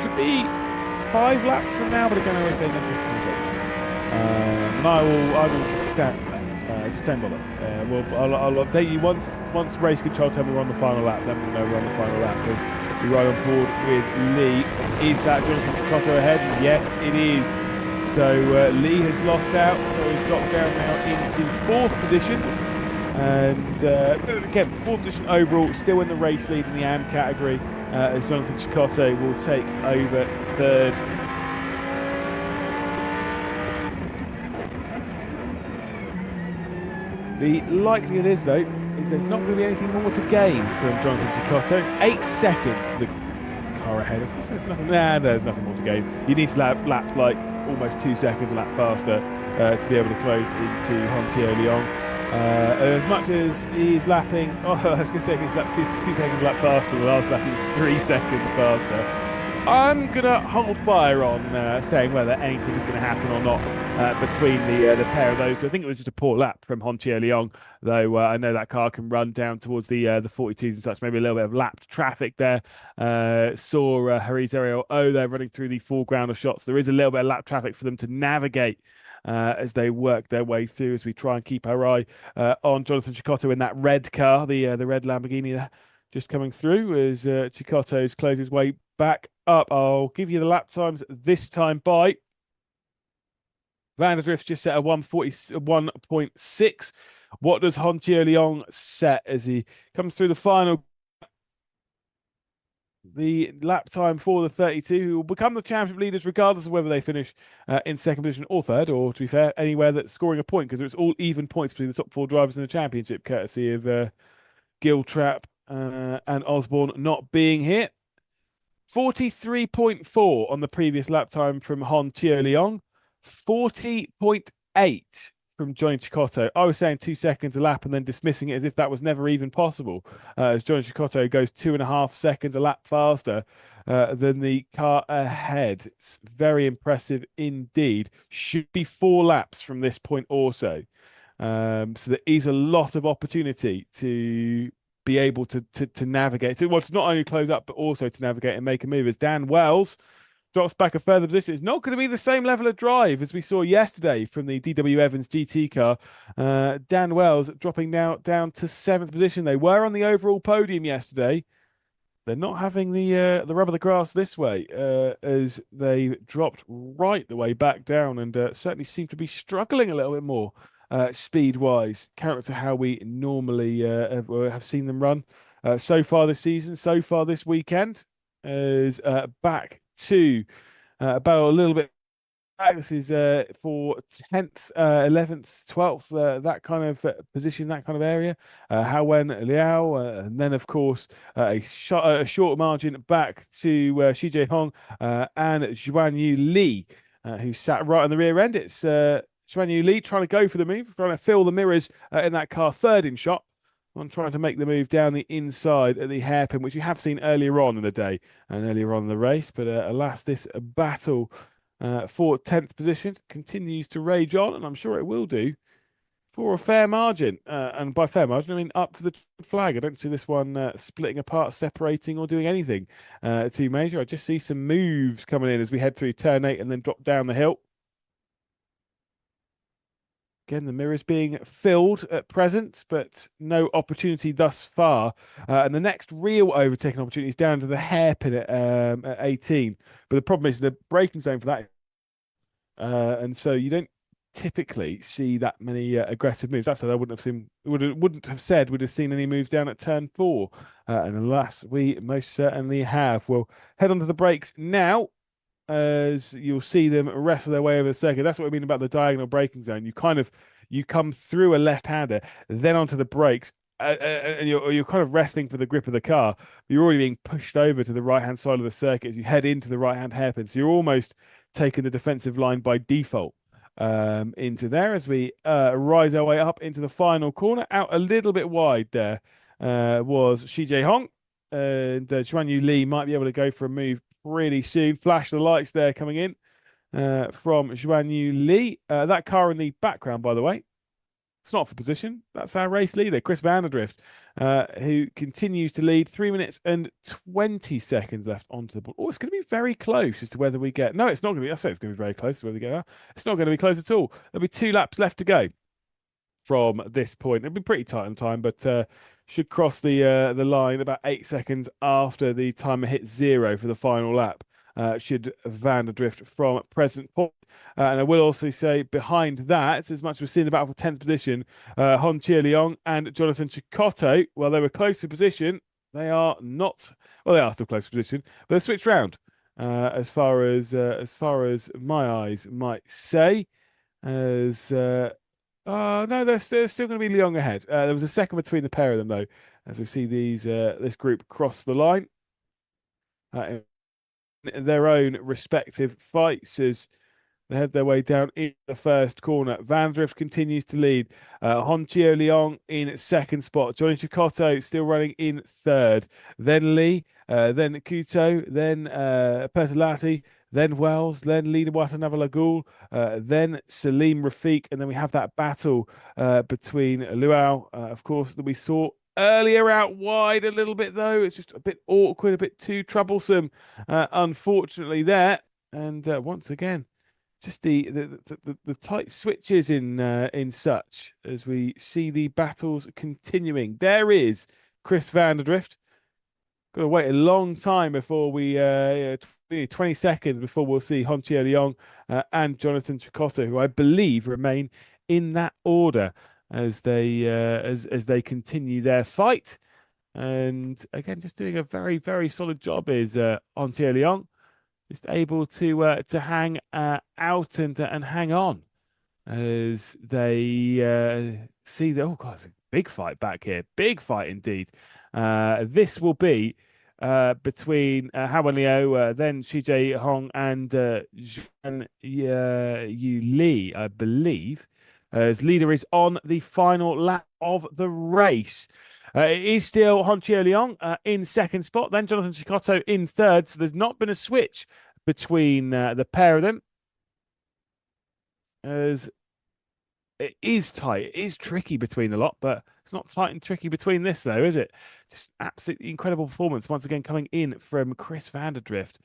should be 5 laps from now, but again, I always say no just and I will stand there. Just don't bother. I'll update you once race control tell me we're on the final lap. Then we'll know we're on the final lap, because we ride on board with Lee. Is that Jonathan Cecotto ahead? Yes, it is. So Lee has lost out, so he's dropped down now into 4th position. And again, 4th position overall, still in the race lead in the AM category, as Jonathan Cecotto will take over 3rd. The likelihood is, though, there's not going to be anything more to gain from Jonathan Cecotto. It's 8 seconds to the car ahead. There's nothing. There's nothing more to gain. You need to lap like almost 2 seconds a lap faster to be able to close into Hontio Leon. As much as he's lapping, I was going to say he's lapped 2 seconds a lap faster. The last lap he was 3 seconds faster. I'm gonna hold fire on saying whether anything is going to happen or not between the pair of those two. I think it was just a poor lap from Honchia Leong, though I know that car can run down towards the 42s and such. Maybe a little bit of lapped traffic there. Saw Haris Ariel O there running through the foreground of shots. There is a little bit of lap traffic for them to navigate. As they work their way through, as we try and keep our eye on Jonathan Cecotto in that red car, the red Lamborghini there, just coming through as Cecotto's closes his way back up. I'll give you the lap times this time by Vanderdrift's just set a 141.6. What does Hontier Leong set as he comes through the final? The lap time for the 32, who will become the championship leaders regardless of whether they finish in second position or third, or to be fair, anywhere that's scoring a point, because it's all even points between the top four drivers in the championship, courtesy of Giltrap and Osborne not being here. 43.4 on the previous lap time from Hon Chio Leong, 40.8 from Johnny Cecotto. I was saying 2 seconds a lap and then dismissing it as if that was never even possible, as Johnny Cecotto goes 2.5 seconds a lap faster than the car ahead. It's very impressive indeed. Should be 4 laps from this point also. So there is a lot of opportunity to be able to navigate. Well, to not only close up, but also to navigate and make a move. As Dan Wells drops back a further position, it's not going to be the same level of drive as we saw yesterday from the DW Evans GT car. Dan Wells dropping now down to 7th position. They were on the overall podium yesterday. They're not having the rub of the grass this way, as they dropped right the way back down and certainly seem to be struggling a little bit more speed-wise, counter to how we normally have seen them run so far this season, so far this weekend, as back to about a little bit back. This is for 10th, 11th, 12th, that kind of position, that kind of area. Hawen Liao, and then, of course, a short margin back to Shi Jae-hong and Zhuan Yu Li, who sat right on the rear end. It's Zhuan Yu Li trying to go for the move, trying to fill the mirrors in that car, third in shot, on trying to make the move down the inside at the hairpin, which we have seen earlier on in the day and earlier on in the race. But alas, this battle for 10th position continues to rage on, and I'm sure it will do for a fair margin. And by fair margin, I mean up to the flag. I don't see this one splitting apart, separating, or doing anything too major. I just see some moves coming in as we head through turn 8 and then drop down the hill. Again, the mirrors being filled at present, but no opportunity thus far. And the next real overtaking opportunity is down to the hairpin at 18. But the problem is the braking zone for that. And so you don't typically see that many aggressive moves. That's what I wouldn't have said would have seen any moves down at turn 4. And alas, we most certainly have. We'll head onto the brakes now, as you'll see them wrestle their way over the circuit. That's what I mean about the diagonal braking zone. You come through a left-hander, then onto the brakes, and you're kind of wrestling for the grip of the car. You're already being pushed over to the right-hand side of the circuit as you head into the right-hand hairpin. So you're almost taking the defensive line by default into there as we rise our way up into the final corner. Out a little bit wide there was Shi Jae-hong, and Zhuan Yu Li might be able to go for a move really soon. Flash the lights there coming in from Zhuan Yu Li. That car in the background, by the way, it's not for position. That's our race leader, Chris Vanderdrift, who continues to lead. 3 minutes and 20 seconds left onto the board. Oh, it's going to be very close as to whether we get... No, it's not going to be. I say it's going to be very close to whether we get... It's not going to be close at all. There'll be 2 laps left to go from this point. It'll be pretty tight on time, but should cross the line about 8 seconds after the timer hits 0 for the final lap. Should Vanderdrift from present point. And I will also say behind that, as much as we've seen the battle for 10th position, Hon Chia Leong and Jonathan Cecotto, well, they were close to position. They are not, well, they are still close to position, but they're switched round as far as my eyes might say. As no, they're still going to be Leong ahead. There was a second between the pair of them, though, as we see this group cross the line in their own respective fights. As They head their way down in the first corner. Vandrift continues to lead. Honchio Leong in second spot. Johnny Chicotto still running in third. Then Lee, then Kuto, then Pertalati, then Wells, then Lina Watanava then Salim Rafiq. And then we have that battle between Luau, of course, that we saw earlier out wide a little bit, though. It's just a bit awkward, a bit too troublesome, unfortunately, there. And once again, just the tight switches in such as we see the battles continuing. There is Chris Vanderdrift. Got to wait a long time before we 20 seconds before we'll see Honchio Leong and Jonathan Chikotto, who I believe remain in that order as they continue their fight. And again, just doing a very, very solid job is Honchio Leong, just able to hang out and hang on as they see that. Oh God, it's a big fight back here, big fight indeed. This will be between Hao Liu, then Shijie Hong and Zhuan Yu Li, I believe, as leader is on the final lap of the race. It is still Honchio Leong in second spot, then Jonathan Chicotto in third. So there's not been a switch between the pair of them, as it is tight. It is tricky between the lot, but it's not tight and tricky between this, though, is it? Just absolutely incredible performance once again coming in from Chris Vanderdrift.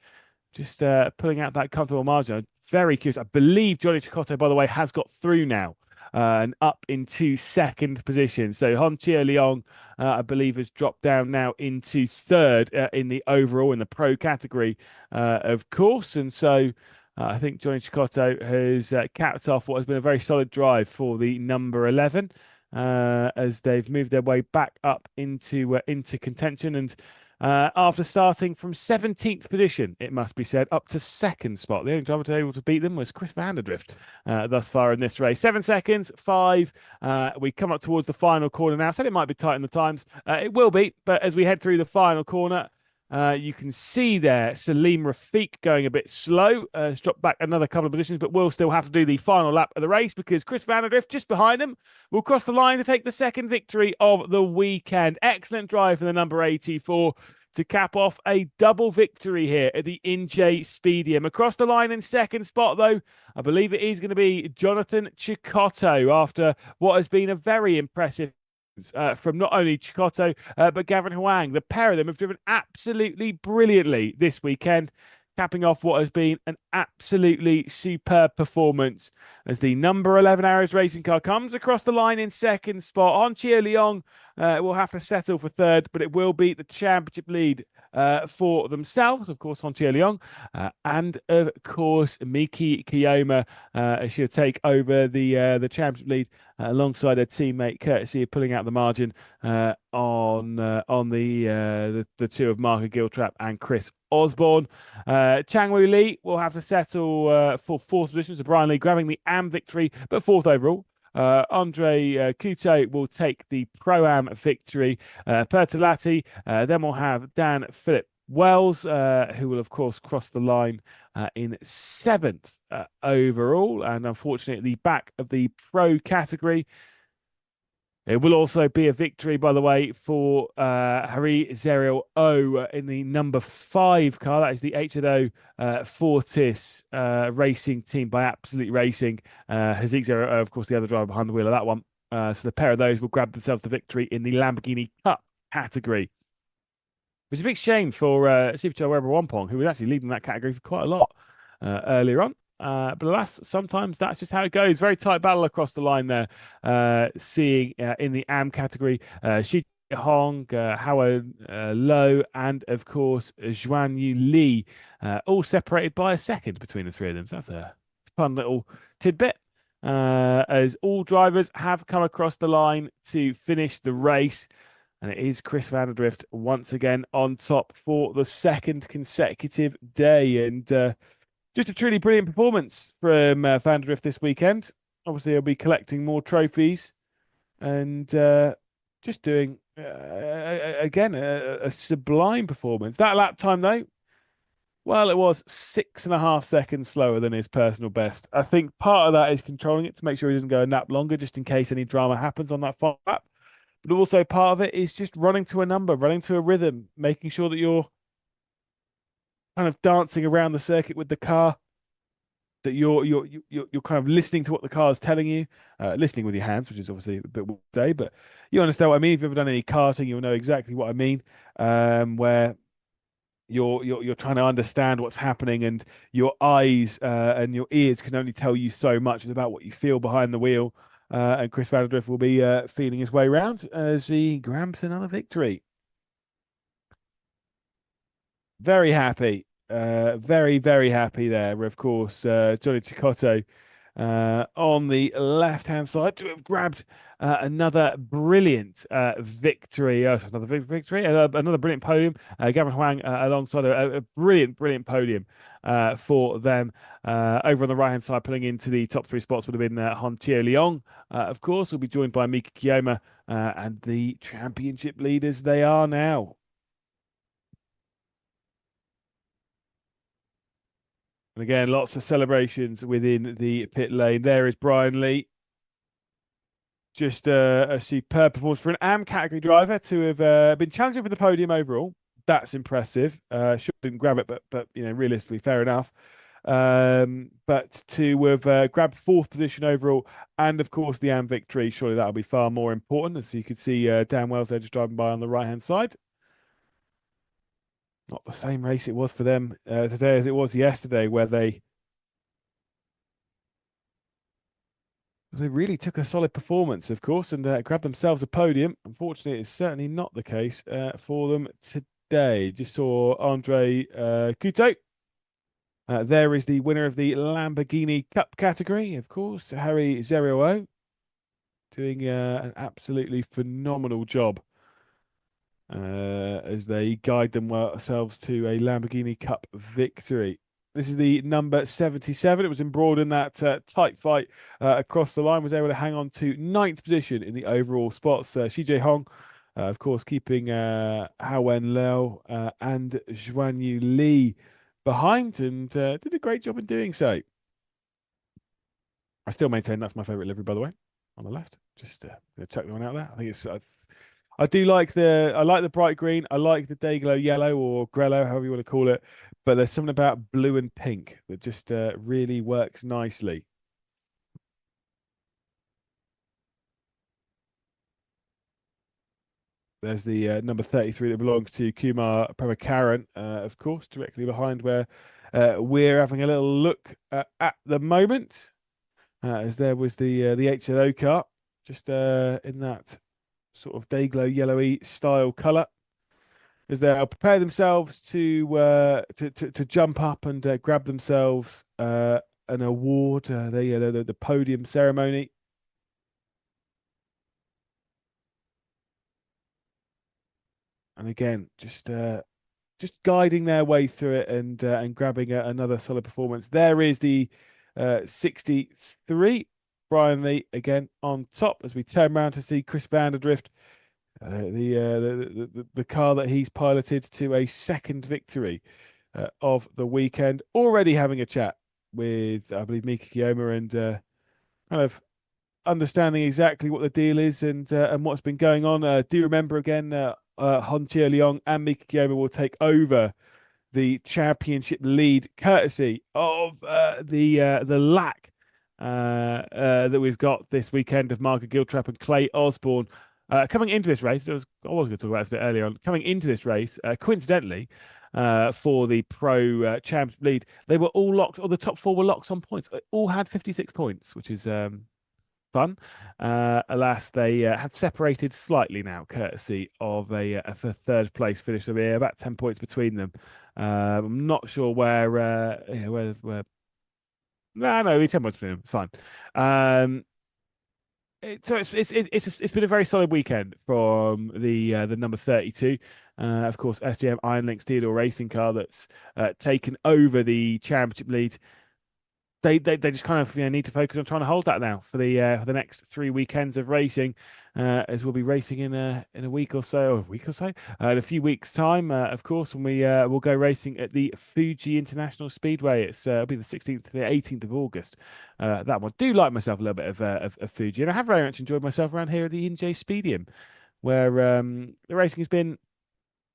Just pulling out that comfortable margin. I'm very curious. I believe Johnny Chicotto, by the way, has got through now and up into second position. So Honchio Leong, I believe, has dropped down now into third in the overall, in the pro category, of course. And so I think Johnny Chicotto has capped off what has been a very solid drive for the number 11 as they've moved their way back up into contention. And after starting from 17th position, it must be said, up to second spot. The only driver able to beat them was Chris Vanderdrift thus far in this race. 7 seconds, 5. We come up towards the final corner now. I said it might be tight in the times. It will be, but as we head through the final corner, you can see there Salim Rafiq going a bit slow. Has dropped back another couple of positions, but will still have to do the final lap of the race because Chris Vanderdrift, just behind them, will cross the line to take the second victory of the weekend. Excellent drive for the number 84 to cap off a double victory here at the Inje Speedium. Across the line in second spot, though, I believe it is going to be Jonathan Chicotto after what has been a very impressive from not only Chicotto, but Gavin Huang. The pair of them have driven absolutely brilliantly this weekend, capping off what has been an absolutely superb performance as the number 11 Arrows racing car comes across the line in second spot. Honchio Leong will have to settle for third, but it will be the championship lead for themselves. Of course, Honchio Leong and, of course, Miki Kiyoma she'll take over the championship lead alongside her teammate, courtesy of pulling out the margin on the two of Marco Giltrap and Chris Osborne. Changwoo Lee will have to settle for fourth position, so Brian Lee grabbing the AM victory, but fourth overall. Andre Kuto will take the Pro-Am victory. Pertalati, then we'll have Dan Philip Wells, who will, of course, cross the line in seventh overall. And unfortunately, at the back of the Pro category, it will also be a victory, by the way, for Hari Zerial O in the number 5 car. That is the H&O Fortis racing team by Absolute Racing. Haziq Zerial O, of course, the other driver behind the wheel of that one. So the pair of those will grab themselves the victory in the Lamborghini Cup category. Which is a big shame for Super Trofeo Asia, who was actually leading that category for quite a lot earlier on. But alas, sometimes that's just how it goes. Very tight battle across the line there. Seeing in the AM category, Shi Hong, Howard Low, and of course, Zhuan Yu Li, all separated by a second between the three of them. So that's a fun little tidbit. As all drivers have come across the line to finish the race. And it is Chris Vanderdrift once again on top for the second consecutive day. And just a truly brilliant performance from Vanderdrift this weekend. Obviously, he'll be collecting more trophies and just doing, again, a sublime performance. That lap time, though, Well, it was 6.5 seconds slower than his personal best. I think part of that is controlling it to make sure he doesn't go a nap longer, just in case any drama happens on that final lap. But also part of it is just running to a number, running to a rhythm, making sure that you're kind of dancing around the circuit with the car, that you're kind of listening to what the car is telling you, listening with your hands, which is obviously a bit day, but you understand what I mean. If you've ever done any karting, you'll know exactly what I mean. Where you're trying to understand what's happening, and your eyes and your ears can only tell you so much about what you feel behind the wheel. And Chris Van der Drift will be feeling his way around as he grabs another victory. Very happy. Very, very happy there. Of course, Johnny Cicotto on the left-hand side to have grabbed another brilliant victory. Another victory, another brilliant podium. Gavin Huang alongside a brilliant, brilliant podium for them. Over on the right-hand side, pulling into the top three spots would have been Hon Chio Leong. Of course, will be joined by Mika Kiyoma and the championship leaders they are now. And again, lots of celebrations within the pit lane. There is Brian Lee. Just a superb performance for an AM category driver to have been challenging for the podium overall. That's impressive. Sure didn't grab it, but realistically, fair enough. But to have grabbed fourth position overall, and of course the AM victory, surely that'll be far more important. As you can see, Dan Wells there just driving by on the right hand side. Not the same race it was for them today as it was yesterday, where they really took a solid performance, of course, and grabbed themselves a podium. Unfortunately, it's certainly not the case for them today. Just saw Andre Couto. There is the winner of the Lamborghini Cup category, of course, Harry Zerio, doing an absolutely phenomenal job as they guide themselves to a Lamborghini Cup victory. This is the number 77. It was embroiled in that tight fight across the line. Was able to hang on to ninth position in the overall spots. Shijie Hong, of course, keeping Hao Wen Liao and Zhuan Yu Li behind, and did a great job in doing so. I still maintain that's my favorite livery, by the way, on the left. Just check that one out there. I think it's. I do like the bright green. I like the day glow yellow or grello, however you want to call it. But there's something about blue and pink that just really works nicely. There's the number 33 that belongs to Kumar Prabhakaran, of course, directly behind where we're having a little look at the moment. As there was the HLO car, just in that sort of day glow yellowy style colour, as they'll prepare themselves to jump up and grab themselves an award. The podium ceremony. And again, just guiding their way through it and grabbing another solid performance. There is the 63 Brian Lee again on top as we turn around to see Chris Van der Drift, the car that he's piloted to a second victory of the weekend. Already having a chat with, I believe, Mika Kiyoma and kind of understanding exactly what the deal is and what's been going on. Do remember again, Hon Chia Leong and Mika Kiyoma will take over the championship lead, courtesy of the lack that we've got this weekend of Margaret Giltrap and Clay Osborne coming into this race. I was going to talk about this a bit earlier on. Coming into this race, coincidentally, for the pro championship lead, they were all locked, or the top four were locked on points. They all had 56 points, which is fun. Alas, they have separated slightly now, courtesy of a third place finish. There'll be about 10 points between them. I'm not sure where no, 10 points between them. It's fine. So it's been a very solid weekend from the number 32. Of course, SDM Iron Link Steel Racing car that's taken over the championship lead. they just kind of need to focus on trying to hold that now for the next 3 weekends of racing, as we'll be racing in a week or so, in a few weeks' time, of course, when we'll go racing at the Fuji International Speedway. It'll be the 16th to the 18th of August. That one. Do like myself a little bit of Fuji, and I have very much enjoyed myself around here at the Inje Speedium, where the racing has been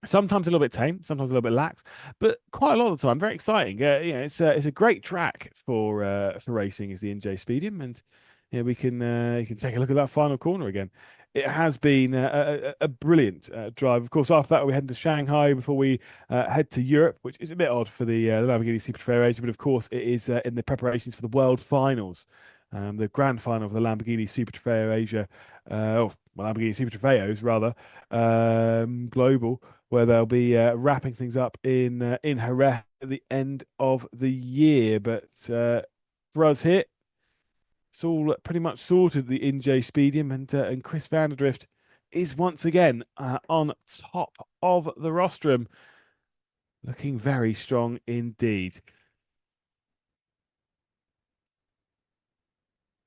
sometimes a little bit tame, sometimes a little bit lax, but quite a lot of the time very exciting. It's a great track for racing, is the Inje Speedium, and we can you can take a look at that final corner again. It has been a brilliant drive. Of course, after that we head to Shanghai before we head to Europe, which is a bit odd for the Lamborghini Super Trofeo Asia, but of course it is in the preparations for the World Finals. The grand final of the Lamborghini Super Trofeo Asia, Lamborghini Super Trofeos rather, global, where they'll be wrapping things up in Jerez at the end of the year. But for us here, it's all pretty much sorted. The Inje Speedium, and Chris van der Drift is once again on top of the rostrum, looking very strong indeed.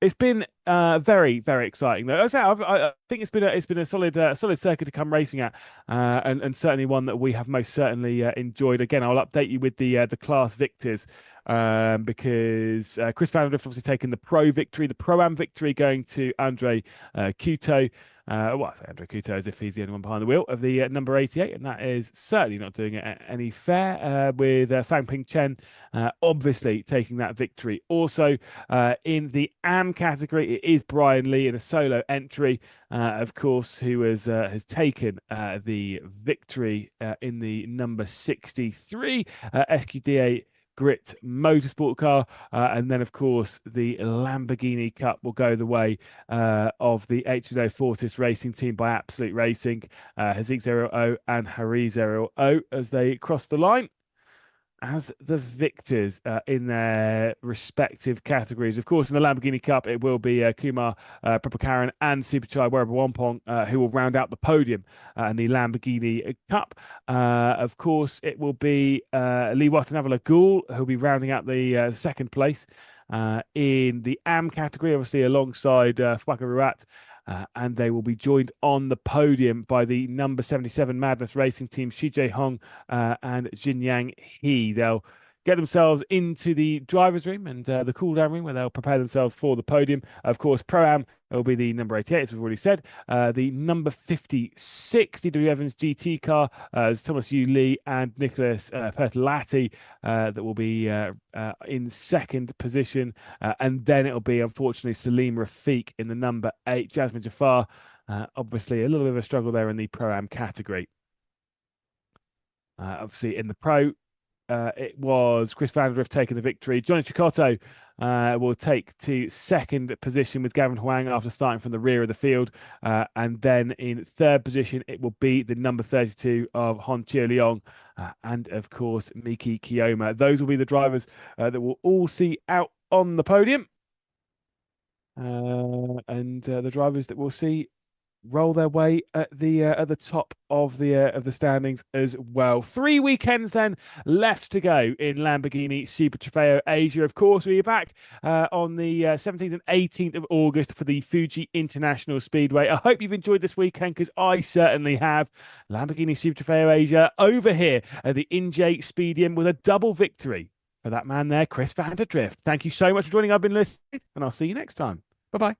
It's been very, very exciting though. I think it's been a solid circuit to come racing at, and certainly one that we have most certainly enjoyed. Again, I'll update you with the class victors, because Chris van der Drift obviously taken the Pro-Am victory, going to Andre Couto. I say Andre Couto as if he's the only one behind the wheel of the number 88, and that is certainly not doing it any fair, with Fang Ping Chen obviously taking that victory. Also, in the AM category, it is Brian Lee in a solo entry, of course, who has taken the victory in the number 63 SQDA Grit Motorsport car, and then of course the Lamborghini Cup will go the way of the H&O Fortis Racing Team by Absolute Racing, Haziq 00 and Hari 00 as they cross the line as the victors in their respective categories. Of course, in the Lamborghini Cup, it will be Kumar Prabhakaran and Superchai Werabawampong who will round out the podium in the Lamborghini Cup. Of course, it will be Lee Watanavala Goul who will be rounding out the second place in the AM category, obviously alongside Fwaka Ruat. And they will be joined on the podium by the number 77 Madness Racing Team, Shijie Hong and Jinyang He. They'll get themselves into the driver's room and the cool down room, where they'll prepare themselves for the podium. Of course, Pro-Am will be the number 88, as we've already said. The number 56 DW Evans GT car, as Thomas Yu Lee and Nicholas Pertolatti, that will be in second position. And then it'll be, unfortunately, Salim Rafiq in the number 8, Jasmine Jafar. Obviously, a little bit of a struggle there in the Pro-Am category. Obviously, in the Pro, it was Chris van der Drift taking the victory. Johnny Chicotto will take to second position with Gavin Huang after starting from the rear of the field. And then in third position, it will be the number 32 of Hon Chia Leong, and of course, Miki Kiyoma. Those will be the drivers that we'll all see out on the podium. And the drivers that we'll see roll their way at the top of the standings as well. 3 weekends then left to go in Lamborghini Super Trofeo Asia. Of course, we'll be back on the 17th and 18th of August for the Fuji International Speedway. I hope you've enjoyed this weekend, because I certainly have. Lamborghini Super Trofeo Asia over here at the Inje Speedium with a double victory for that man there, Chris van der Drift. Thank you so much for joining. I've been listening, and I'll see you next time. Bye-bye.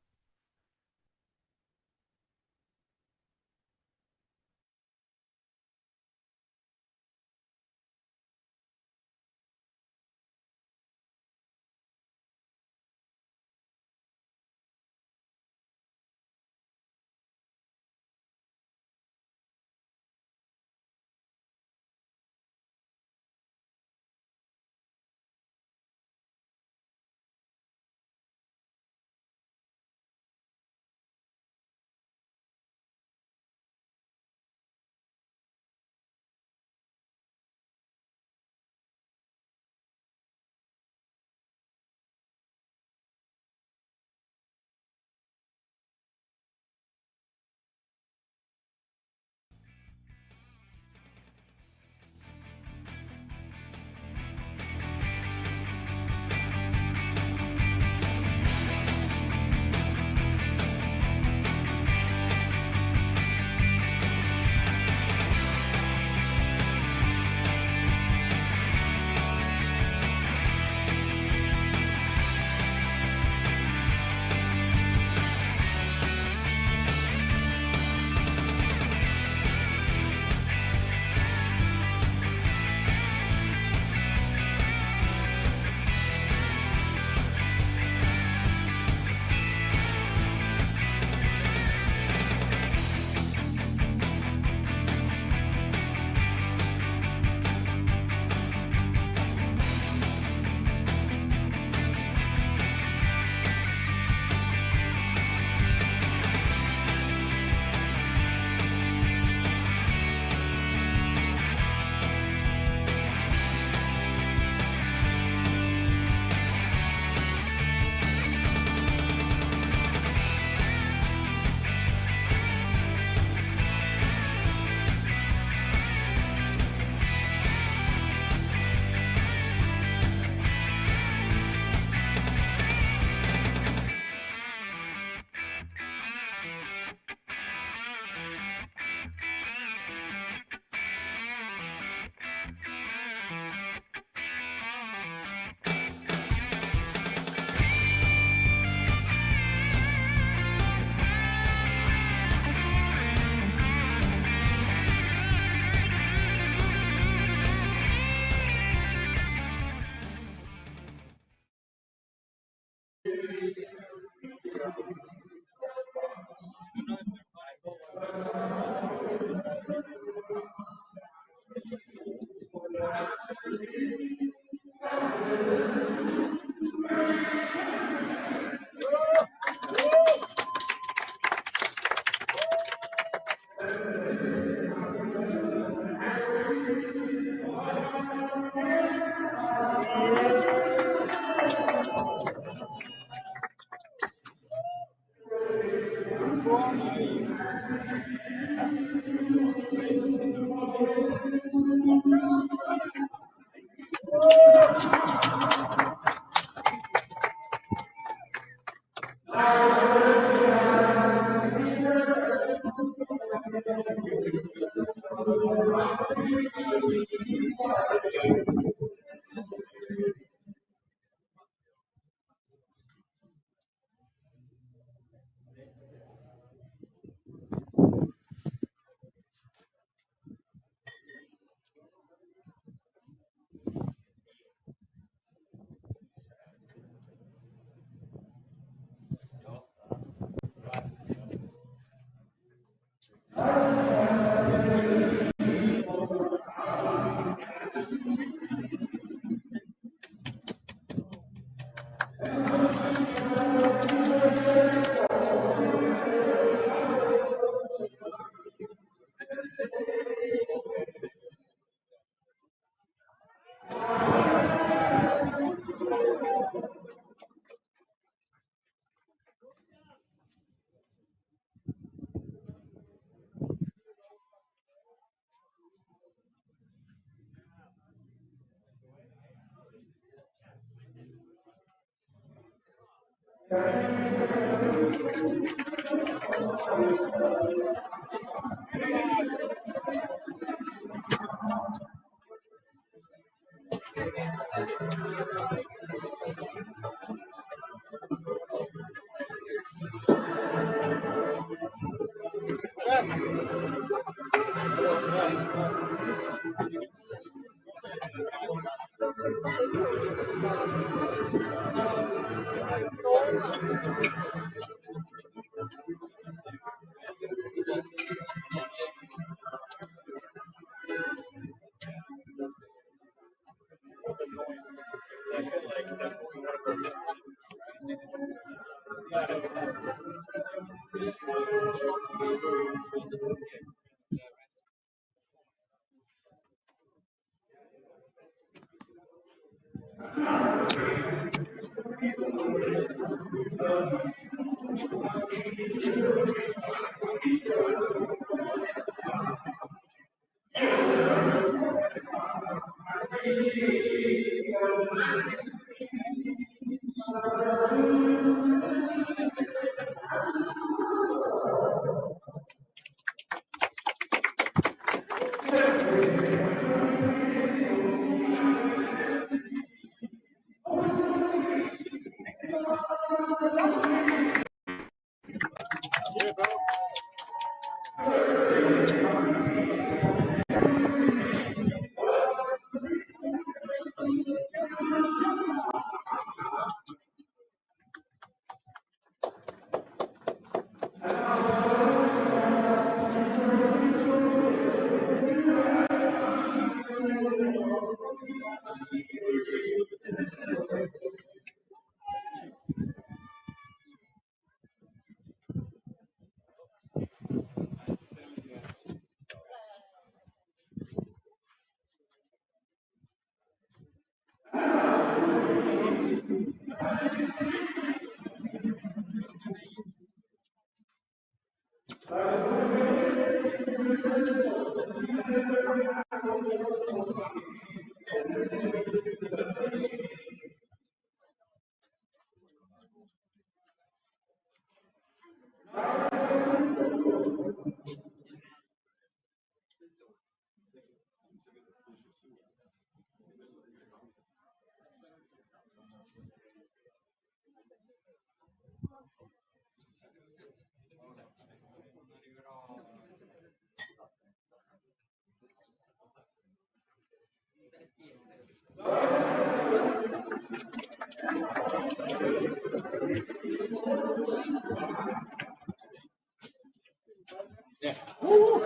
네.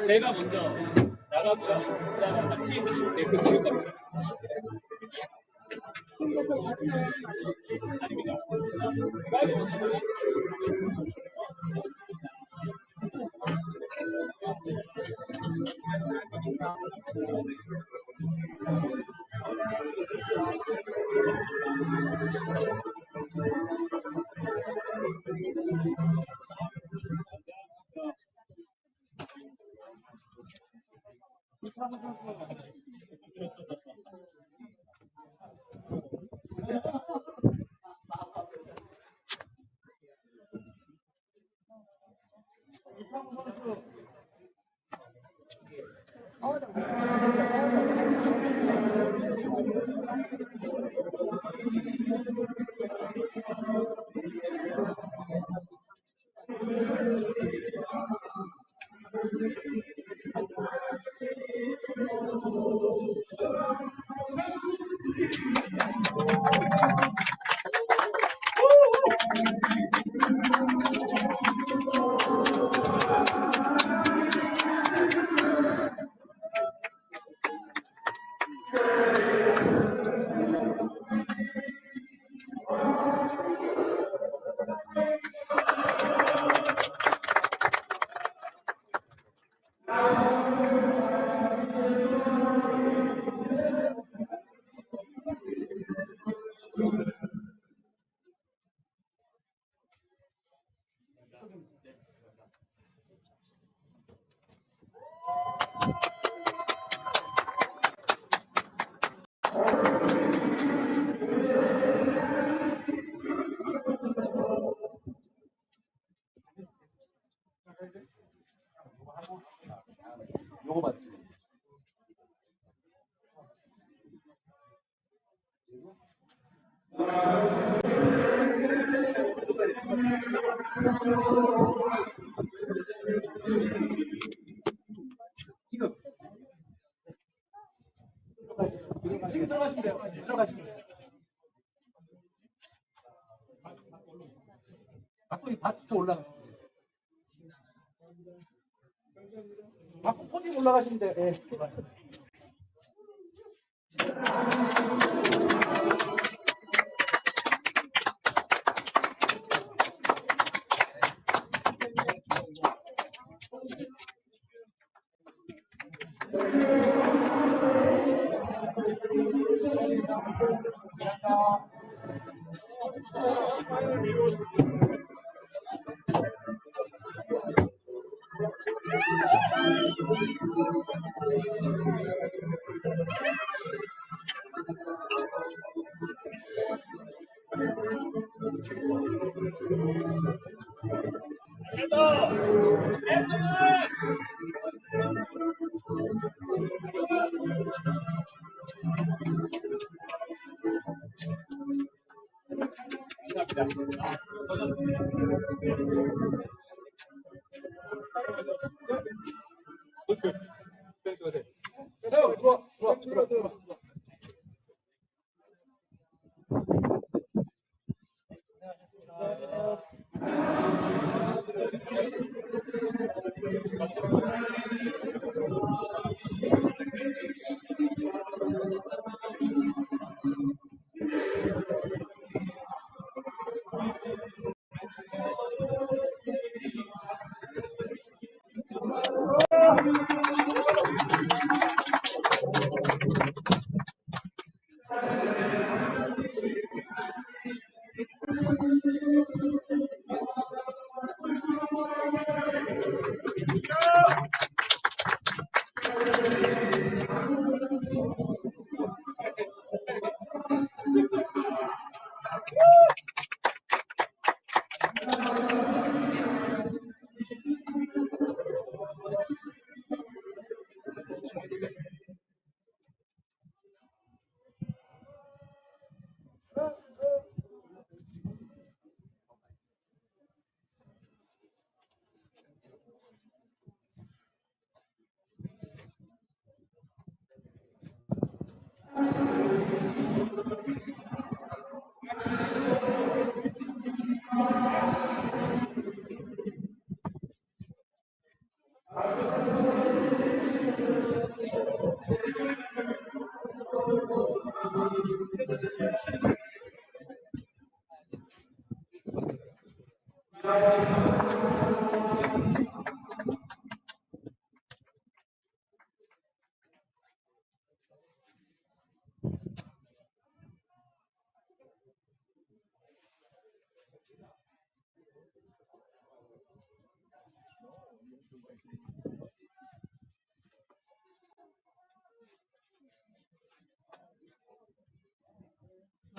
제가 먼저 나가고요. 그다음에 같이 그 지금 갑니다. 아닙니다. 요거 맞지? 지금 지금 들어가시면 돼요. 들어가시면 돼요. 앞으로 바트 올라가시면 돼요. 앞으로 포디움 올라가시면 돼요. 네. 들어와.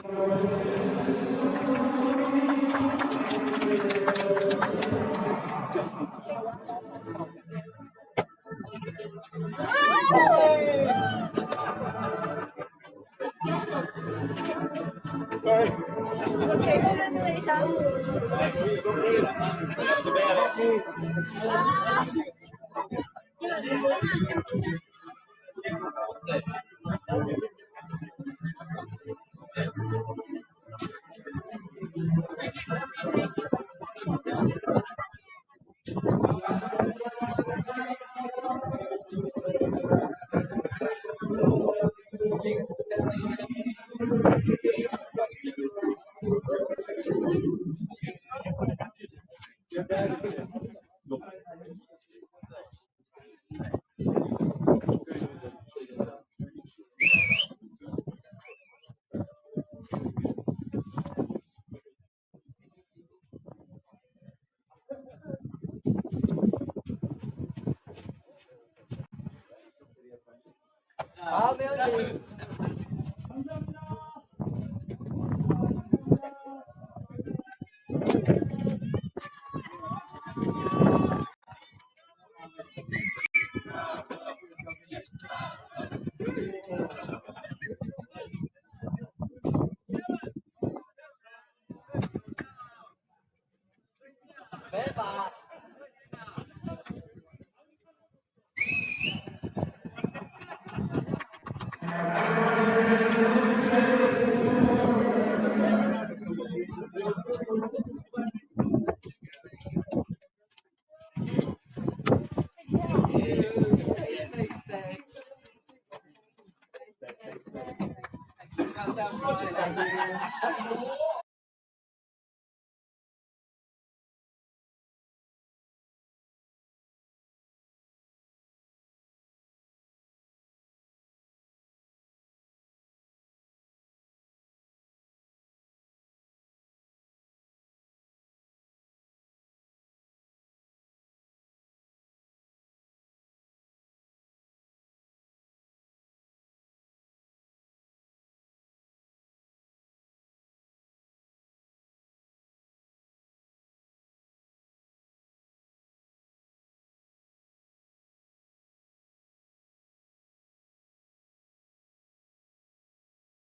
Sorry. Ok, congratulations.